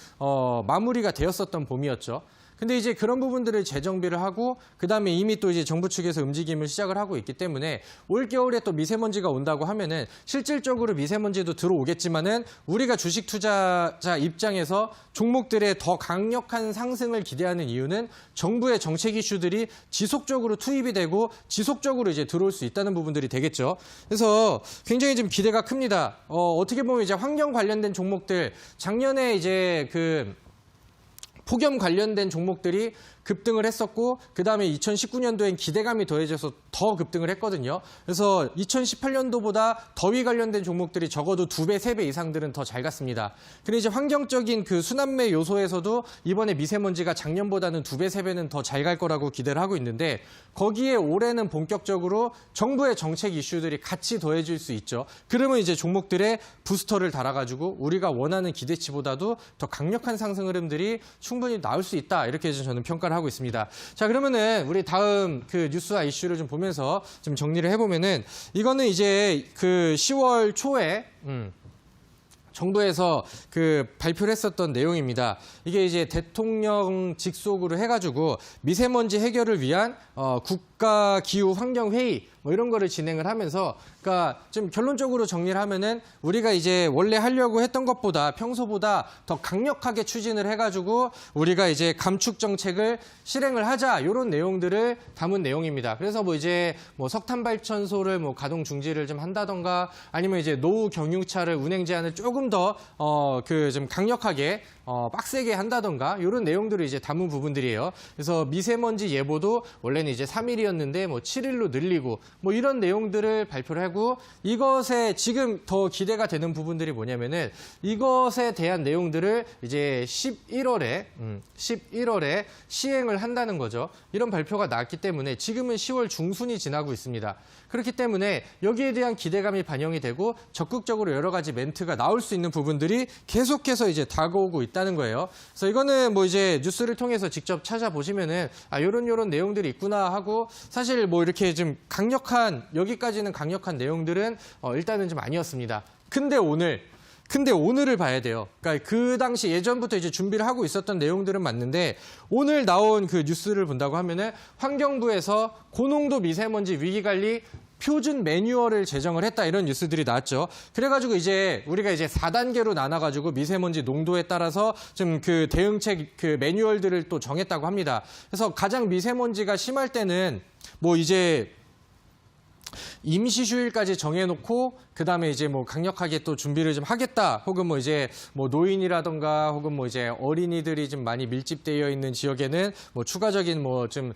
마무리가 되었었던 봄이었죠. 근데 이제 그런 부분들을 재정비를 하고 그다음에 이미 또 이제 정부 측에서 움직임을 시작을 하고 있기 때문에 올 겨울에 또 미세먼지가 온다고 하면은 실질적으로 미세먼지도 들어오겠지만은 우리가 주식 투자자 입장에서 종목들의 더 강력한 상승을 기대하는 이유는 정부의 정책 이슈들이 지속적으로 투입이 되고 지속적으로 이제 들어올 수 있다는 부분들이 되겠죠. 그래서 굉장히 좀 기대가 큽니다. 어떻게 보면 이제 환경 관련된 종목들 작년에 이제 그 폭염 관련된 종목들이 급등을 했었고 그다음에 2019년도엔 기대감이 더해져서 더 급등을 했거든요. 그래서 2018년도보다 더위 관련된 종목들이 적어도 2배, 3배 이상들은 더 잘 갔습니다. 근데 이제 환경적인 그 순환매 요소에서도 이번에 미세먼지가 작년보다는 2배, 3배는 더 잘 갈 거라고 기대를 하고 있는데 거기에 올해는 본격적으로 정부의 정책 이슈들이 같이 더해질 수 있죠. 그러면 이제 종목들의 부스터를 달아가지고 우리가 원하는 기대치보다도 더 강력한 상승 흐름들이 충분히 나올 수 있다. 이렇게 저는 평가를 하고 있습니다. 자, 그러면은 우리 다음 그 뉴스와 이슈를 좀 보면서 좀 정리를 해보면은 이거는 이제 그 10월 초에 정부에서 그 발표를 했었던 내용입니다. 이게 이제 대통령 직속으로 해가지고 미세먼지 해결을 위한 국가 기후 환경 회의 뭐 이런 거를 진행을 하면서 그러니까 좀 결론적으로 정리를 하면은 우리가 이제 원래 하려고 했던 것보다 평소보다 더 강력하게 추진을 해가지고 우리가 이제 감축 정책을 실행을 하자 이런 내용들을 담은 내용입니다. 그래서 뭐 이제 뭐 석탄 발전소를 뭐 가동 중지를 좀 한다던가 아니면 이제 노후 경유차를 운행 제한을 조금 더 그 좀 강력하게 빡세게 한다던가 이런 내용들을 이제 담은 부분들이에요. 그래서 미세먼지 예보도 원래는 이제 3일이었는데 뭐 7일로 늘리고 뭐 이런 내용들을 발표를 하고 이것에 지금 더 기대가 되는 부분들이 뭐냐면은 이것에 대한 내용들을 이제 11월에 시행을 한다는 거죠. 이런 발표가 나왔기 때문에 지금은 10월 중순이 지나고 있습니다. 그렇기 때문에 여기에 대한 기대감이 반영이 되고 적극적으로 여러 가지 멘트가 나올 수 있는 부분들이 계속해서 이제 다가오고 있다는 거예요. 그래서 이거는 뭐 이제 뉴스를 통해서 직접 찾아보시면은 요런 내용들이 있구나 하고 사실 뭐 이렇게 좀 여기까지는 강력한 내용들은 일단은 좀 아니었습니다. 근데 오늘을 봐야 돼요. 그러니까 그 당시 예전부터 이제 준비를 하고 있었던 내용들은 맞는데 오늘 나온 그 뉴스를 본다고 하면은 환경부에서 고농도 미세먼지 위기관리 표준 매뉴얼을 제정을 했다 이런 뉴스들이 나왔죠. 그래가지고 이제 우리가 이제 4단계로 나눠가지고 미세먼지 농도에 따라서 좀 그 대응책 그 매뉴얼들을 또 정했다고 합니다. 그래서 가장 미세먼지가 심할 때는 뭐 이제 임시 휴일까지 정해놓고 그다음에 이제 뭐 강력하게 또 준비를 좀 하겠다. 혹은 뭐 이제 뭐 노인이라던가 혹은 뭐 이제 어린이들이 좀 많이 밀집되어 있는 지역에는 뭐 추가적인 뭐 좀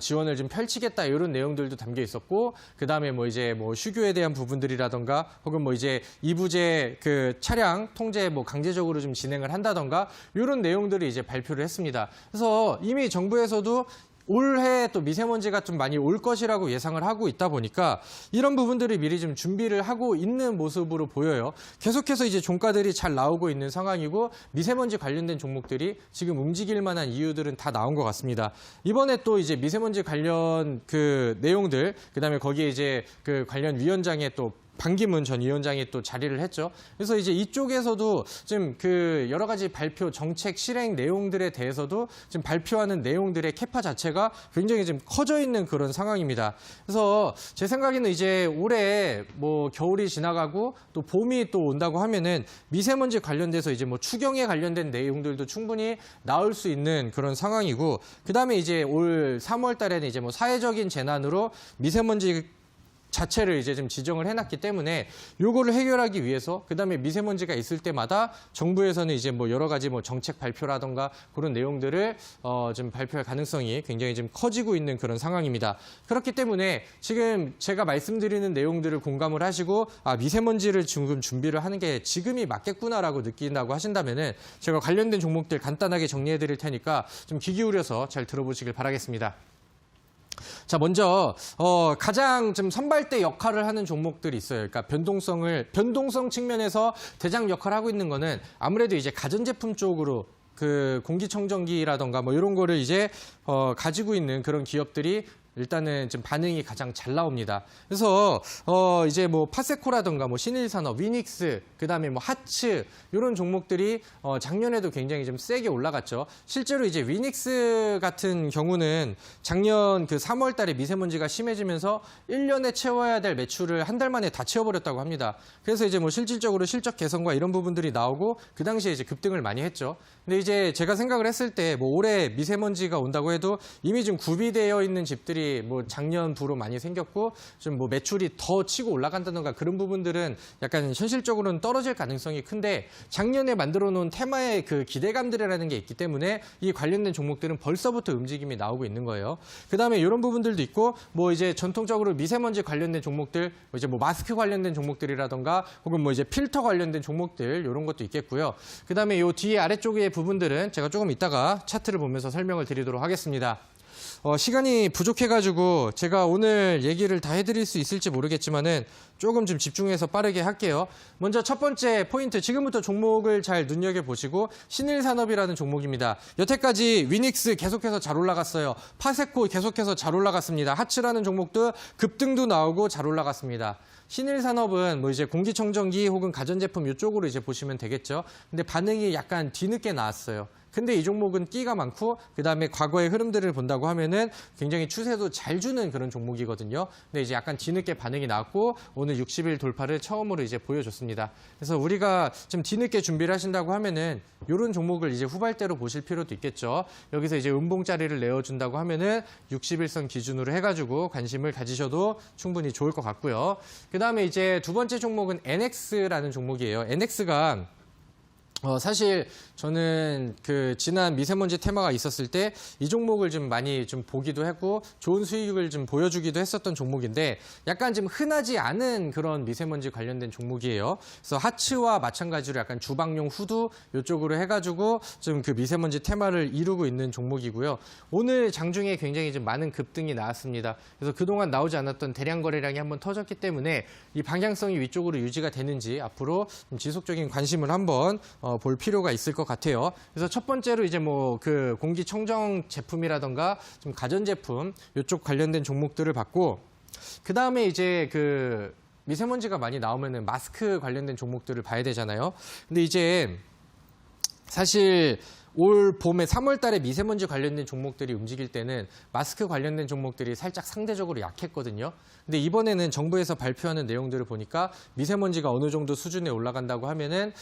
지원을 좀 펼치겠다 이런 내용들도 담겨 있었고 그다음에 뭐 이제 뭐 휴교에 대한 부분들이라던가 혹은 뭐 이제 이부제 그 차량 통제 뭐 강제적으로 좀 진행을 한다던가 이런 내용들을 이제 발표를 했습니다. 그래서 이미 정부에서도 올해 또 미세먼지가 좀 많이 올 것이라고 예상을 하고 있다 보니까 이런 부분들을 미리 좀 준비를 하고 있는 모습으로 보여요. 계속해서 이제 종가들이 잘 나오고 있는 상황이고 미세먼지 관련된 종목들이 지금 움직일 만한 이유들은 다 나온 것 같습니다. 이번에 또 이제 미세먼지 관련 그 내용들, 그다음에 거기에 이제 그 관련 위원장의 또 반기문 전 위원장이 또 자리를 했죠. 그래서 이제 이쪽에서도 좀 그 여러 가지 발표 정책 실행 내용들에 대해서도 지금 발표하는 내용들의 캐파 자체가 굉장히 좀 커져 있는 그런 상황입니다. 그래서 제 생각에는 이제 올해 뭐 겨울이 지나가고 또 봄이 또 온다고 하면은 미세먼지 관련돼서 이제 뭐 추경에 관련된 내용들도 충분히 나올 수 있는 그런 상황이고 그다음에 이제 올 3월 달에는 이제 뭐 사회적인 재난으로 미세먼지 자체를 이제 좀 지정을 해놨기 때문에 요거를 해결하기 위해서 그다음에 미세먼지가 있을 때마다 정부에서는 이제 뭐 여러 가지 뭐 정책 발표라던가 그런 내용들을 좀 발표할 가능성이 굉장히 좀 커지고 있는 그런 상황입니다. 그렇기 때문에 지금 제가 말씀드리는 내용들을 공감을 하시고 미세먼지를 지금 준비를 하는 게 지금이 맞겠구나라고 느낀다고 하신다면은 제가 관련된 종목들 간단하게 정리해 드릴 테니까 좀 귀 기울여서 잘 들어보시길 바라겠습니다. 자, 먼저 가장 좀 선발대 역할을 하는 종목들이 있어요. 그러니까 변동성 측면에서 대장 역할을 하고 있는 거는 아무래도 이제 가전제품 쪽으로 그 공기청정기라던가 뭐 이런 거를 이제 가지고 있는 그런 기업들이 일단은 지금 반응이 가장 잘 나옵니다. 그래서 이제 뭐 파세코라던가 뭐 신일산업, 위닉스, 그다음에 뭐 하츠 이런 종목들이 작년에도 굉장히 좀 세게 올라갔죠. 실제로 이제 위닉스 같은 경우는 작년 그 3월 달에 미세먼지가 심해지면서 1년에 채워야 될 매출을 한 달 만에 다 채워버렸다고 합니다. 그래서 이제 뭐 실질적으로 실적 개선과 이런 부분들이 나오고 그 당시에 이제 급등을 많이 했죠. 근데 이제 제가 생각을 했을 때 뭐 올해 미세먼지가 온다고 해도 이미 좀 구비되어 있는 집들이 뭐 작년부로 많이 생겼고 좀 뭐 매출이 더 치고 올라간다던가 그런 부분들은 약간 현실적으로는 떨어질 가능성이 큰데 작년에 만들어 놓은 테마의 그 기대감들이라는 게 있기 때문에 이 관련된 종목들은 벌써부터 움직임이 나오고 있는 거예요. 그다음에 이런 부분들도 있고 뭐 이제 전통적으로 미세먼지 관련된 종목들 이제 뭐 마스크 관련된 종목들이라던가 혹은 뭐 이제 필터 관련된 종목들 이런 것도 있겠고요. 그다음에 요 뒤에 아래쪽의 부분들은 제가 조금 이따가 차트를 보면서 설명을 드리도록 하겠습니다. 시간이 부족해가지고 제가 오늘 얘기를 다 해드릴 수 있을지 모르겠지만은 조금 좀 집중해서 빠르게 할게요. 먼저 첫 번째 포인트, 지금부터 종목을 잘 눈여겨보시고 신일산업이라는 종목입니다. 여태까지 위닉스 계속해서 잘 올라갔어요. 파세코 계속해서 잘 올라갔습니다. 하츠라는 종목도 급등도 나오고 잘 올라갔습니다. 신일산업은 뭐 이제 공기청정기 혹은 가전제품 이쪽으로 이제 보시면 되겠죠. 근데 반응이 약간 뒤늦게 나왔어요. 근데 이 종목은 끼가 많고 그다음에 과거의 흐름들을 본다고 하면은 굉장히 추세도 잘 주는 그런 종목이거든요. 근데 이제 약간 뒤늦게 반응이 나왔고 오늘 60일 돌파를 처음으로 이제 보여줬습니다. 그래서 우리가 좀 뒤늦게 준비를 하신다고 하면은 이런 종목을 이제 후발대로 보실 필요도 있겠죠. 여기서 이제 음봉자리를 내어준다고 하면은 60일선 기준으로 해가지고 관심을 가지셔도 충분히 좋을 것 같고요. 그다음에 이제 두 번째 종목은 NX라는 종목이에요. NX가 사실 저는 그 지난 미세먼지 테마가 있었을 때 이 종목을 좀 많이 좀 보기도 했고 좋은 수익을 좀 보여주기도 했었던 종목인데 약간 좀 흔하지 않은 그런 미세먼지 관련된 종목이에요. 그래서 하츠와 마찬가지로 약간 주방용 후드 이쪽으로 해가지고 좀 그 미세먼지 테마를 이루고 있는 종목이고요. 오늘 장중에 굉장히 좀 많은 급등이 나왔습니다. 그래서 그동안 나오지 않았던 대량 거래량이 한번 터졌기 때문에 이 방향성이 위쪽으로 유지가 되는지 앞으로 좀 지속적인 관심을 한번 볼 필요가 있을 것 같아요. 그래서 첫 번째로 이제 뭐 그 공기청정 제품이라던가 좀 가전제품 이쪽 관련된 종목들을 봤고, 그 다음에 이제 그 미세먼지가 많이 나오면은 마스크 관련된 종목들을 봐야 되잖아요. 근데 이제 사실 올 봄에 3월 달에 미세먼지 관련된 종목들이 움직일 때는 마스크 관련된 종목들이 살짝 상대적으로 약했거든요. 근데 이번에는 정부에서 발표하는 내용들을 보니까 미세먼지가 어느 정도 수준에 올라간다고 하면은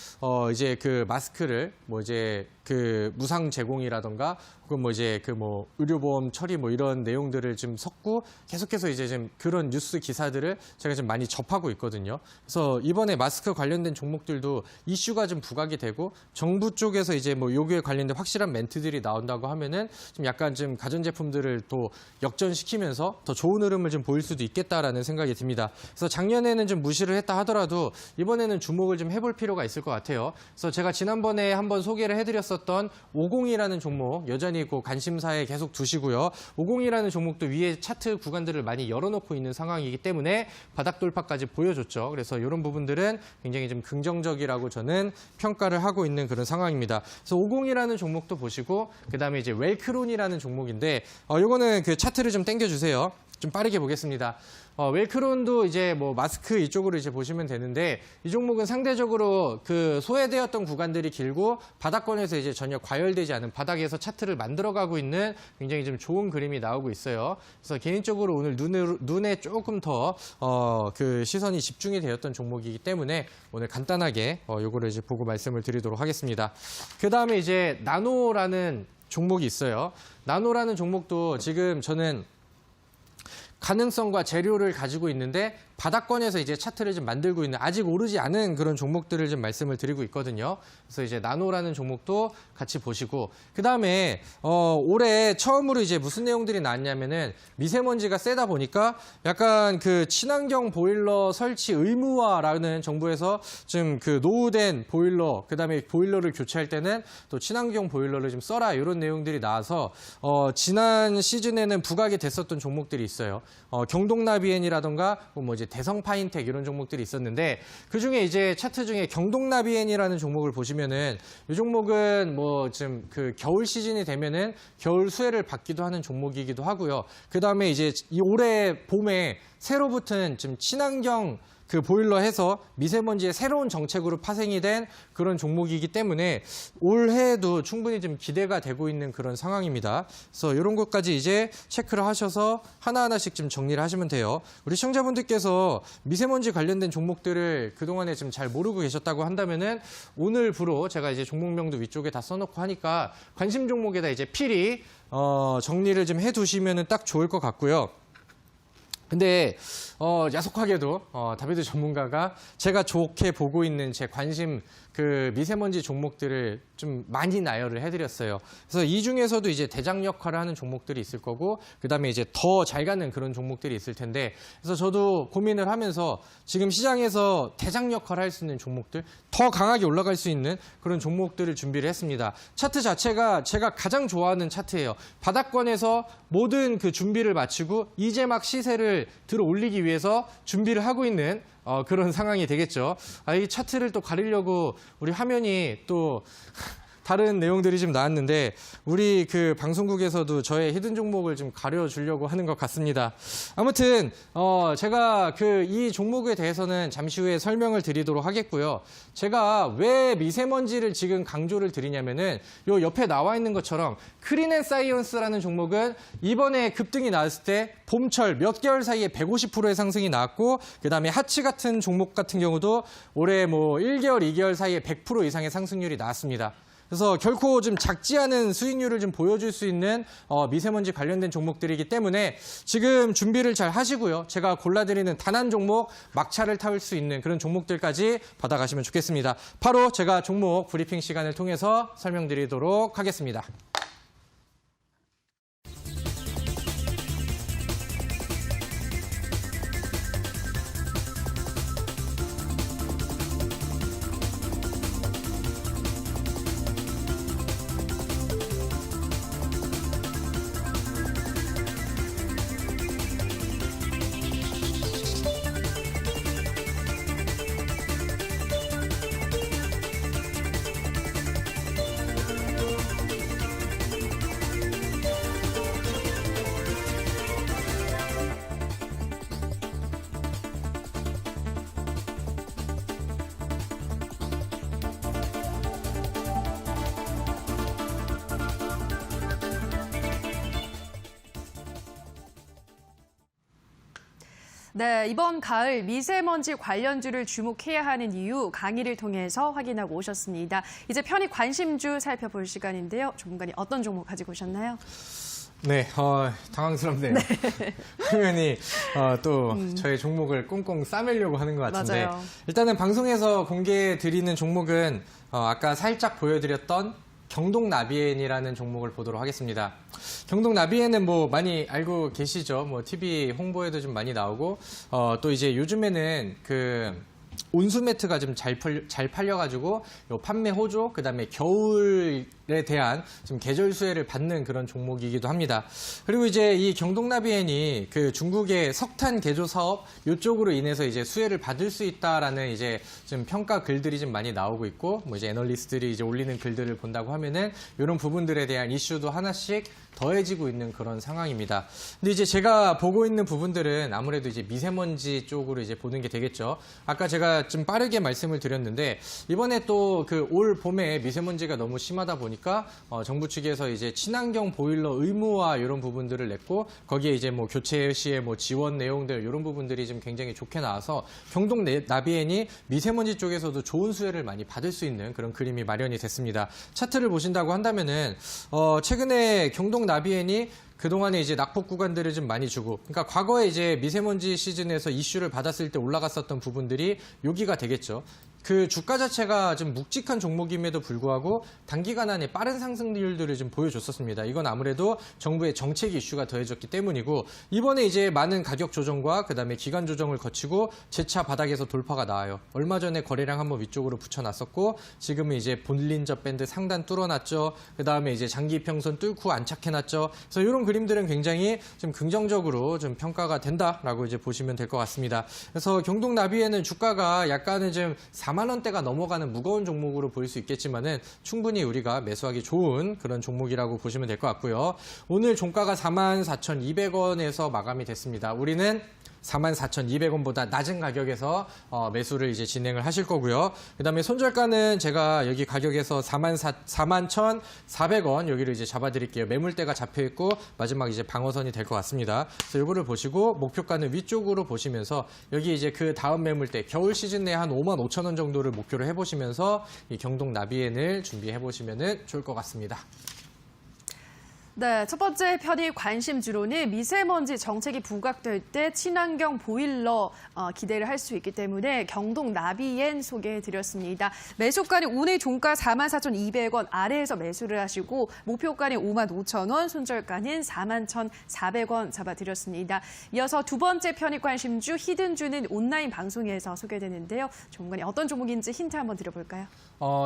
이제 그 마스크를 뭐 이제 그 무상 제공이라던가 혹은 뭐 이제 그 뭐 의료보험 처리 뭐 이런 내용들을 좀 섞고 계속해서 이제 좀 그런 뉴스 기사들을 제가 좀 많이 접하고 있거든요. 그래서 이번에 마스크 관련된 종목들도 이슈가 좀 부각이 되고 정부 쪽에서 이제 뭐 요구에 관련된 확실한 멘트들이 나온다고 하면은 좀 약간 좀 가전제품들을 또 역전시키면서 더 좋은 흐름을 좀 보일 수도 있겠다라는 생각이 듭니다. 그래서 작년에는 좀 무시를 했다 하더라도 이번에는 주목을 좀 해볼 필요가 있을 것 같아요. 그래서 제가 지난번에 한번 소개를 해드렸었던 50이라는 종목 여전히 그 관심사에 계속 두시고요. 50이라는 종목도 위에 차트 구간들을 많이 열어놓고 있는 상황이기 때문에 바닥 돌파까지 보여줬죠. 그래서 이런 부분들은 굉장히 좀 긍정적이라고 저는 평가를 하고 있는 그런 상황입니다. 그래서 50이라는 종목도 보시고 그다음에 이제 웰크론이라는 종목인데 요거는 그 차트를 좀 당겨주세요. 좀 빠르게 보겠습니다. 웰크론도 이제 뭐 마스크 이쪽으로 이제 보시면 되는데 이 종목은 상대적으로 그 소외되었던 구간들이 길고 바닥권에서 이제 전혀 과열되지 않은 바닥에서 차트를 만들어가고 있는 굉장히 좀 좋은 그림이 나오고 있어요. 그래서 개인적으로 오늘 눈에 조금 더 그 시선이 집중이 되었던 종목이기 때문에 오늘 간단하게 요거를 이제 보고 말씀을 드리도록 하겠습니다. 그 다음에 이제 나노라는 종목이 있어요. 나노라는 종목도 지금 저는 가능성과 재료를 가지고 있는데 바닥권에서 이제 차트를 좀 만들고 있는 아직 오르지 않은 그런 종목들을 좀 말씀을 드리고 있거든요. 그래서 이제 나노라는 종목도 같이 보시고 그 다음에 올해 처음으로 이제 무슨 내용들이 나왔냐면은 미세먼지가 세다 보니까 약간 그 친환경 보일러 설치 의무화라는 정부에서 좀 그 노후된 보일러 그 다음에 보일러를 교체할 때는 또 친환경 보일러를 좀 써라 이런 내용들이 나와서 지난 시즌에는 부각이 됐었던 종목들이 있어요. 경동나비엔이라던가 뭐 이제 대성파인텍 이런 종목들이 있었는데 그 중에 이제 차트 중에 경동나비엔이라는 종목을 보시면은 이 종목은 뭐 좀 그 겨울 시즌이 되면은 겨울 수혜를 받기도 하는 종목이기도 하고요. 그 다음에 이제 이 올해 봄에 새로 붙은 좀 친환경 그 보일러 해서 미세먼지의 새로운 정책으로 파생이 된 그런 종목이기 때문에 올해에도 충분히 좀 기대가 되고 있는 그런 상황입니다. 그래서 이런 것까지 이제 체크를 하셔서 하나하나씩 좀 정리를 하시면 돼요. 우리 시청자분들께서 미세먼지 관련된 종목들을 그동안에 좀 잘 모르고 계셨다고 한다면은 오늘부로 제가 이제 종목명도 위쪽에 다 써놓고 하니까 관심 종목에다 이제 필히 정리를 좀 해두시면은 딱 좋을 것 같고요. 근데 야속하게도 다비드 전문가가 제가 좋게 보고 있는 제 관심 그 미세먼지 종목들을 좀 많이 나열을 해드렸어요. 그래서 이 중에서도 이제 대장 역할을 하는 종목들이 있을 거고 그다음에 이제 더 잘 가는 그런 종목들이 있을 텐데 그래서 저도 고민을 하면서 지금 시장에서 대장 역할을 할 수 있는 종목들 더 강하게 올라갈 수 있는 그런 종목들을 준비를 했습니다. 차트 자체가 제가 가장 좋아하는 차트예요. 바닥권에서 모든 그 준비를 마치고 이제 막 시세를 들어 올리기 위해서 준비를 하고 있는 그런 상황이 되겠죠. 이 차트를 또 가리려고 우리 화면이 또 다른 내용들이 좀 나왔는데 우리 그 방송국에서도 저의 히든 종목을 좀 가려주려고 하는 것 같습니다. 아무튼 제가 그 이 종목에 대해서는 잠시 후에 설명을 드리도록 하겠고요. 제가 왜 미세먼지를 지금 강조를 드리냐면은 요 옆에 나와 있는 것처럼 크린앤사이언스라는 종목은 이번에 급등이 나왔을 때 봄철 몇 개월 사이에 150%의 상승이 나왔고 그다음에 하츠 같은 종목 같은 경우도 올해 뭐 1개월, 2개월 사이에 100% 이상의 상승률이 나왔습니다. 그래서 결코 좀 작지 않은 수익률을 좀 보여줄 수 있는 미세먼지 관련된 종목들이기 때문에 지금 준비를 잘 하시고요. 제가 골라드리는 단 한 종목 막차를 탈 수 있는 그런 종목들까지 받아가시면 좋겠습니다. 바로 제가 종목 브리핑 시간을 통해서 설명드리도록 하겠습니다. 네, 이번 가을 미세먼지 관련주를 주목해야 하는 이유 강의를 통해서 확인하고 오셨습니다. 이제 편입 관심주 살펴볼 시간인데요. 전문가님 어떤 종목 가지고 오셨나요? 네, 당황스럽네요. 화면이 또 저의 종목을 꽁꽁 싸매려고 하는 것 같은데 맞아요. 일단은 방송에서 공개해 드리는 종목은 아까 살짝 보여드렸던 경동나비엔이라는 종목을 보도록 하겠습니다. 경동나비엔은 뭐 많이 알고 계시죠? 뭐 TV 홍보에도 좀 많이 나오고 또 이제 요즘에는 그 온수 매트가 좀 잘 팔려가지고 요 판매 호조, 그다음에 겨울에 대한 좀 계절 수혜를 받는 그런 종목이기도 합니다. 그리고 이제 이 경동나비엔이 그 중국의 석탄 개조 사업 요쪽으로 인해서 이제 수혜를 받을 수 있다라는 이제 좀 평가 글들이 좀 많이 나오고 있고, 뭐 이제 애널리스트들이 이제 올리는 글들을 본다고 하면은 이런 부분들에 대한 이슈도 하나씩 더해지고 있는 그런 상황입니다. 근데 이제 제가 보고 있는 부분들은 아무래도 이제 미세먼지 쪽으로 이제 보는 게 되겠죠. 아까 제가 좀 빠르게 말씀을 드렸는데 이번에 또 그 올 봄에 미세먼지가 너무 심하다 보니까 정부 측에서 이제 친환경 보일러 의무화 이런 부분들을 냈고 거기에 이제 뭐 교체 시에 뭐 지원 내용들 이런 부분들이 좀 굉장히 좋게 나와서 경동나비엔이 미세먼지 쪽에서도 좋은 수혜를 많이 받을 수 있는 그런 그림이 마련이 됐습니다. 차트를 보신다고 한다면은 최근에 경동나비엔이 그동안에 이제 낙폭 구간들을 좀 많이 주고, 그러니까 과거에 이제 미세먼지 시즌에서 이슈를 받았을 때 올라갔었던 부분들이 여기가 되겠죠. 그 주가 자체가 좀 묵직한 종목임에도 불구하고 단기간 안에 빠른 상승률들을 좀 보여줬었습니다. 이건 아무래도 정부의 정책 이슈가 더해졌기 때문이고, 이번에 이제 많은 가격 조정과 그다음에 기간 조정을 거치고 재차 바닥에서 돌파가 나와요. 얼마 전에 거래량 한번 위쪽으로 붙여놨었고, 지금은 이제 본린저 밴드 상단 뚫어놨죠. 그다음에 이제 장기 평선 뚫고 안착해놨죠. 그래서 이런 그림들은 굉장히 좀 긍정적으로 좀 평가가 된다라고 이제 보시면 될 것 같습니다. 그래서 경동나비엔은 주가가 약간은 좀 4만 원대가 넘어가는 무거운 종목으로 보일 수 있겠지만은 충분히 우리가 매수하기 좋은 그런 종목이라고 보시면 될 것 같고요. 오늘 종가가 44,200원에서 마감이 됐습니다. 우리는 44,200원보다 낮은 가격에서 매수를 이제 진행을 하실 거고요. 그다음에 손절가는 제가 여기 가격에서 41,400원 여기를 이제 잡아드릴게요. 매물대가 잡혀 있고 마지막 이제 방어선이 될 것 같습니다. 그래서 이거를 보시고 목표가는 위쪽으로 보시면서 여기 이제 그 다음 매물대 겨울 시즌 내에 한 55,000원 정도를 목표로 해보시면서 이 경동나비엔을 준비해 보시면은 좋을 것 같습니다. 네, 첫 번째 편입 관심주로는 미세먼지 정책이 부각될 때 친환경 보일러 기대를 할 수 있기 때문에 경동나비엔 소개해드렸습니다. 매수가는 오늘 종가 44,200원 아래에서 매수를 하시고 목표가는 55,000원, 손절가는 41,400원 잡아드렸습니다. 이어서 두 번째 편입 관심주 히든주는 온라인 방송에서 소개되는데요. 전문가님 어떤 종목인지 힌트 한번 드려볼까요?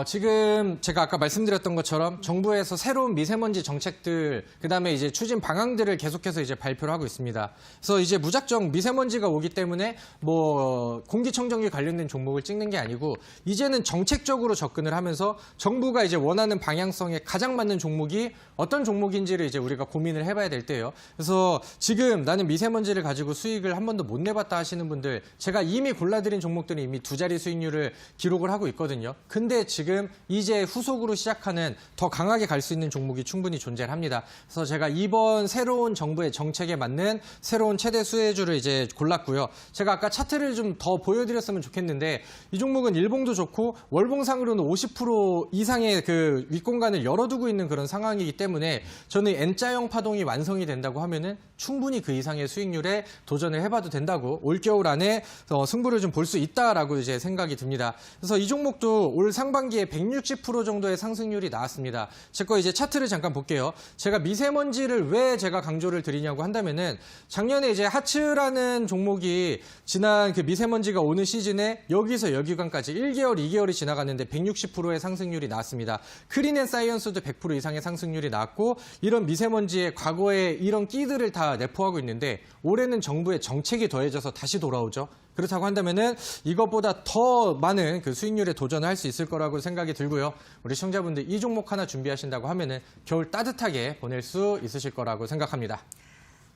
지금 제가 아까 말씀드렸던 것처럼 정부에서 새로운 미세먼지 정책들, 그다음에 이제 추진 방향들을 계속해서 이제 발표를 하고 있습니다. 그래서 이제 무작정 미세먼지가 오기 때문에 뭐 공기청정기 관련된 종목을 찍는 게 아니고 이제는 정책적으로 접근을 하면서 정부가 이제 원하는 방향성에 가장 맞는 종목이 어떤 종목인지를 이제 우리가 고민을 해봐야 될 때예요. 그래서 지금 나는 미세먼지를 가지고 수익을 한 번도 못 내봤다 하시는 분들, 제가 이미 골라드린 종목들은 이미 두 자리 수익률을 기록을 하고 있거든요. 근데 지금 이제 후속으로 시작하는 더 강하게 갈 수 있는 종목이 충분히 존재를 합니다. 그래서 제가 이번 새로운 정부의 정책에 맞는 새로운 최대 수혜주를 이제 골랐고요. 제가 아까 차트를 좀 더 보여드렸으면 좋겠는데 이 종목은 일봉도 좋고 월봉상으로는 50% 이상의 그 윗공간을 열어두고 있는 그런 상황이기 때문에 저는 N자형 파동이 완성이 된다고 하면은 충분히 그 이상의 수익률에 도전을 해봐도 된다고 올겨울 안에 승부를 좀 볼 수 있다라고 이제 생각이 듭니다. 그래서 이 종목도 올 상반기에 160% 정도의 상승률이 나왔습니다. 제 거 이제 차트를 잠깐 볼게요. 제가 미세먼지를 왜 제가 강조를 드리냐고 한다면은 작년에 이제 하츠라는 종목이 지난 그 미세먼지가 오는 시즌에 여기서 여기간까지 1개월, 2개월이 지나갔는데 160%의 상승률이 나왔습니다. 크린앤사이언스도 100% 이상의 상승률이 나왔고 이런 미세먼지의 과거에 이런 끼들을 다 내포하고 있는데 올해는 정부의 정책이 더해져서 다시 돌아오죠. 그렇다고 한다면은 이것보다 더 많은 그 수익률에 도전을 할 수 있을 거라고 생각이 들고요. 우리 시청자분들 이 종목 하나 준비하신다고 하면은 겨울 따뜻하게 보낼 수 있으실 거라고 생각합니다.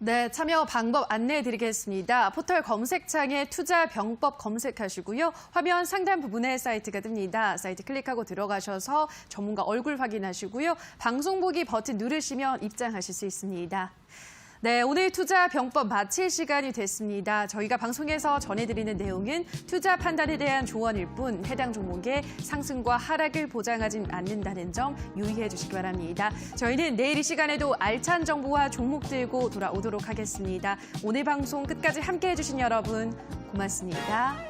네, 참여 방법 안내해 드리겠습니다. 포털 검색창에 투자병법 검색하시고요. 화면 상단 부분에 사이트가 뜹니다. 사이트 클릭하고 들어가셔서 전문가 얼굴 확인하시고요. 방송 보기 버튼 누르시면 입장하실 수 있습니다. 네, 오늘 투자병법 마칠 시간이 됐습니다. 저희가 방송에서 전해드리는 내용은 투자 판단에 대한 조언일 뿐 해당 종목의 상승과 하락을 보장하진 않는다는 점 유의해 주시기 바랍니다. 저희는 내일 이 시간에도 알찬 정보와 종목 들고 돌아오도록 하겠습니다. 오늘 방송 끝까지 함께해 주신 여러분 고맙습니다.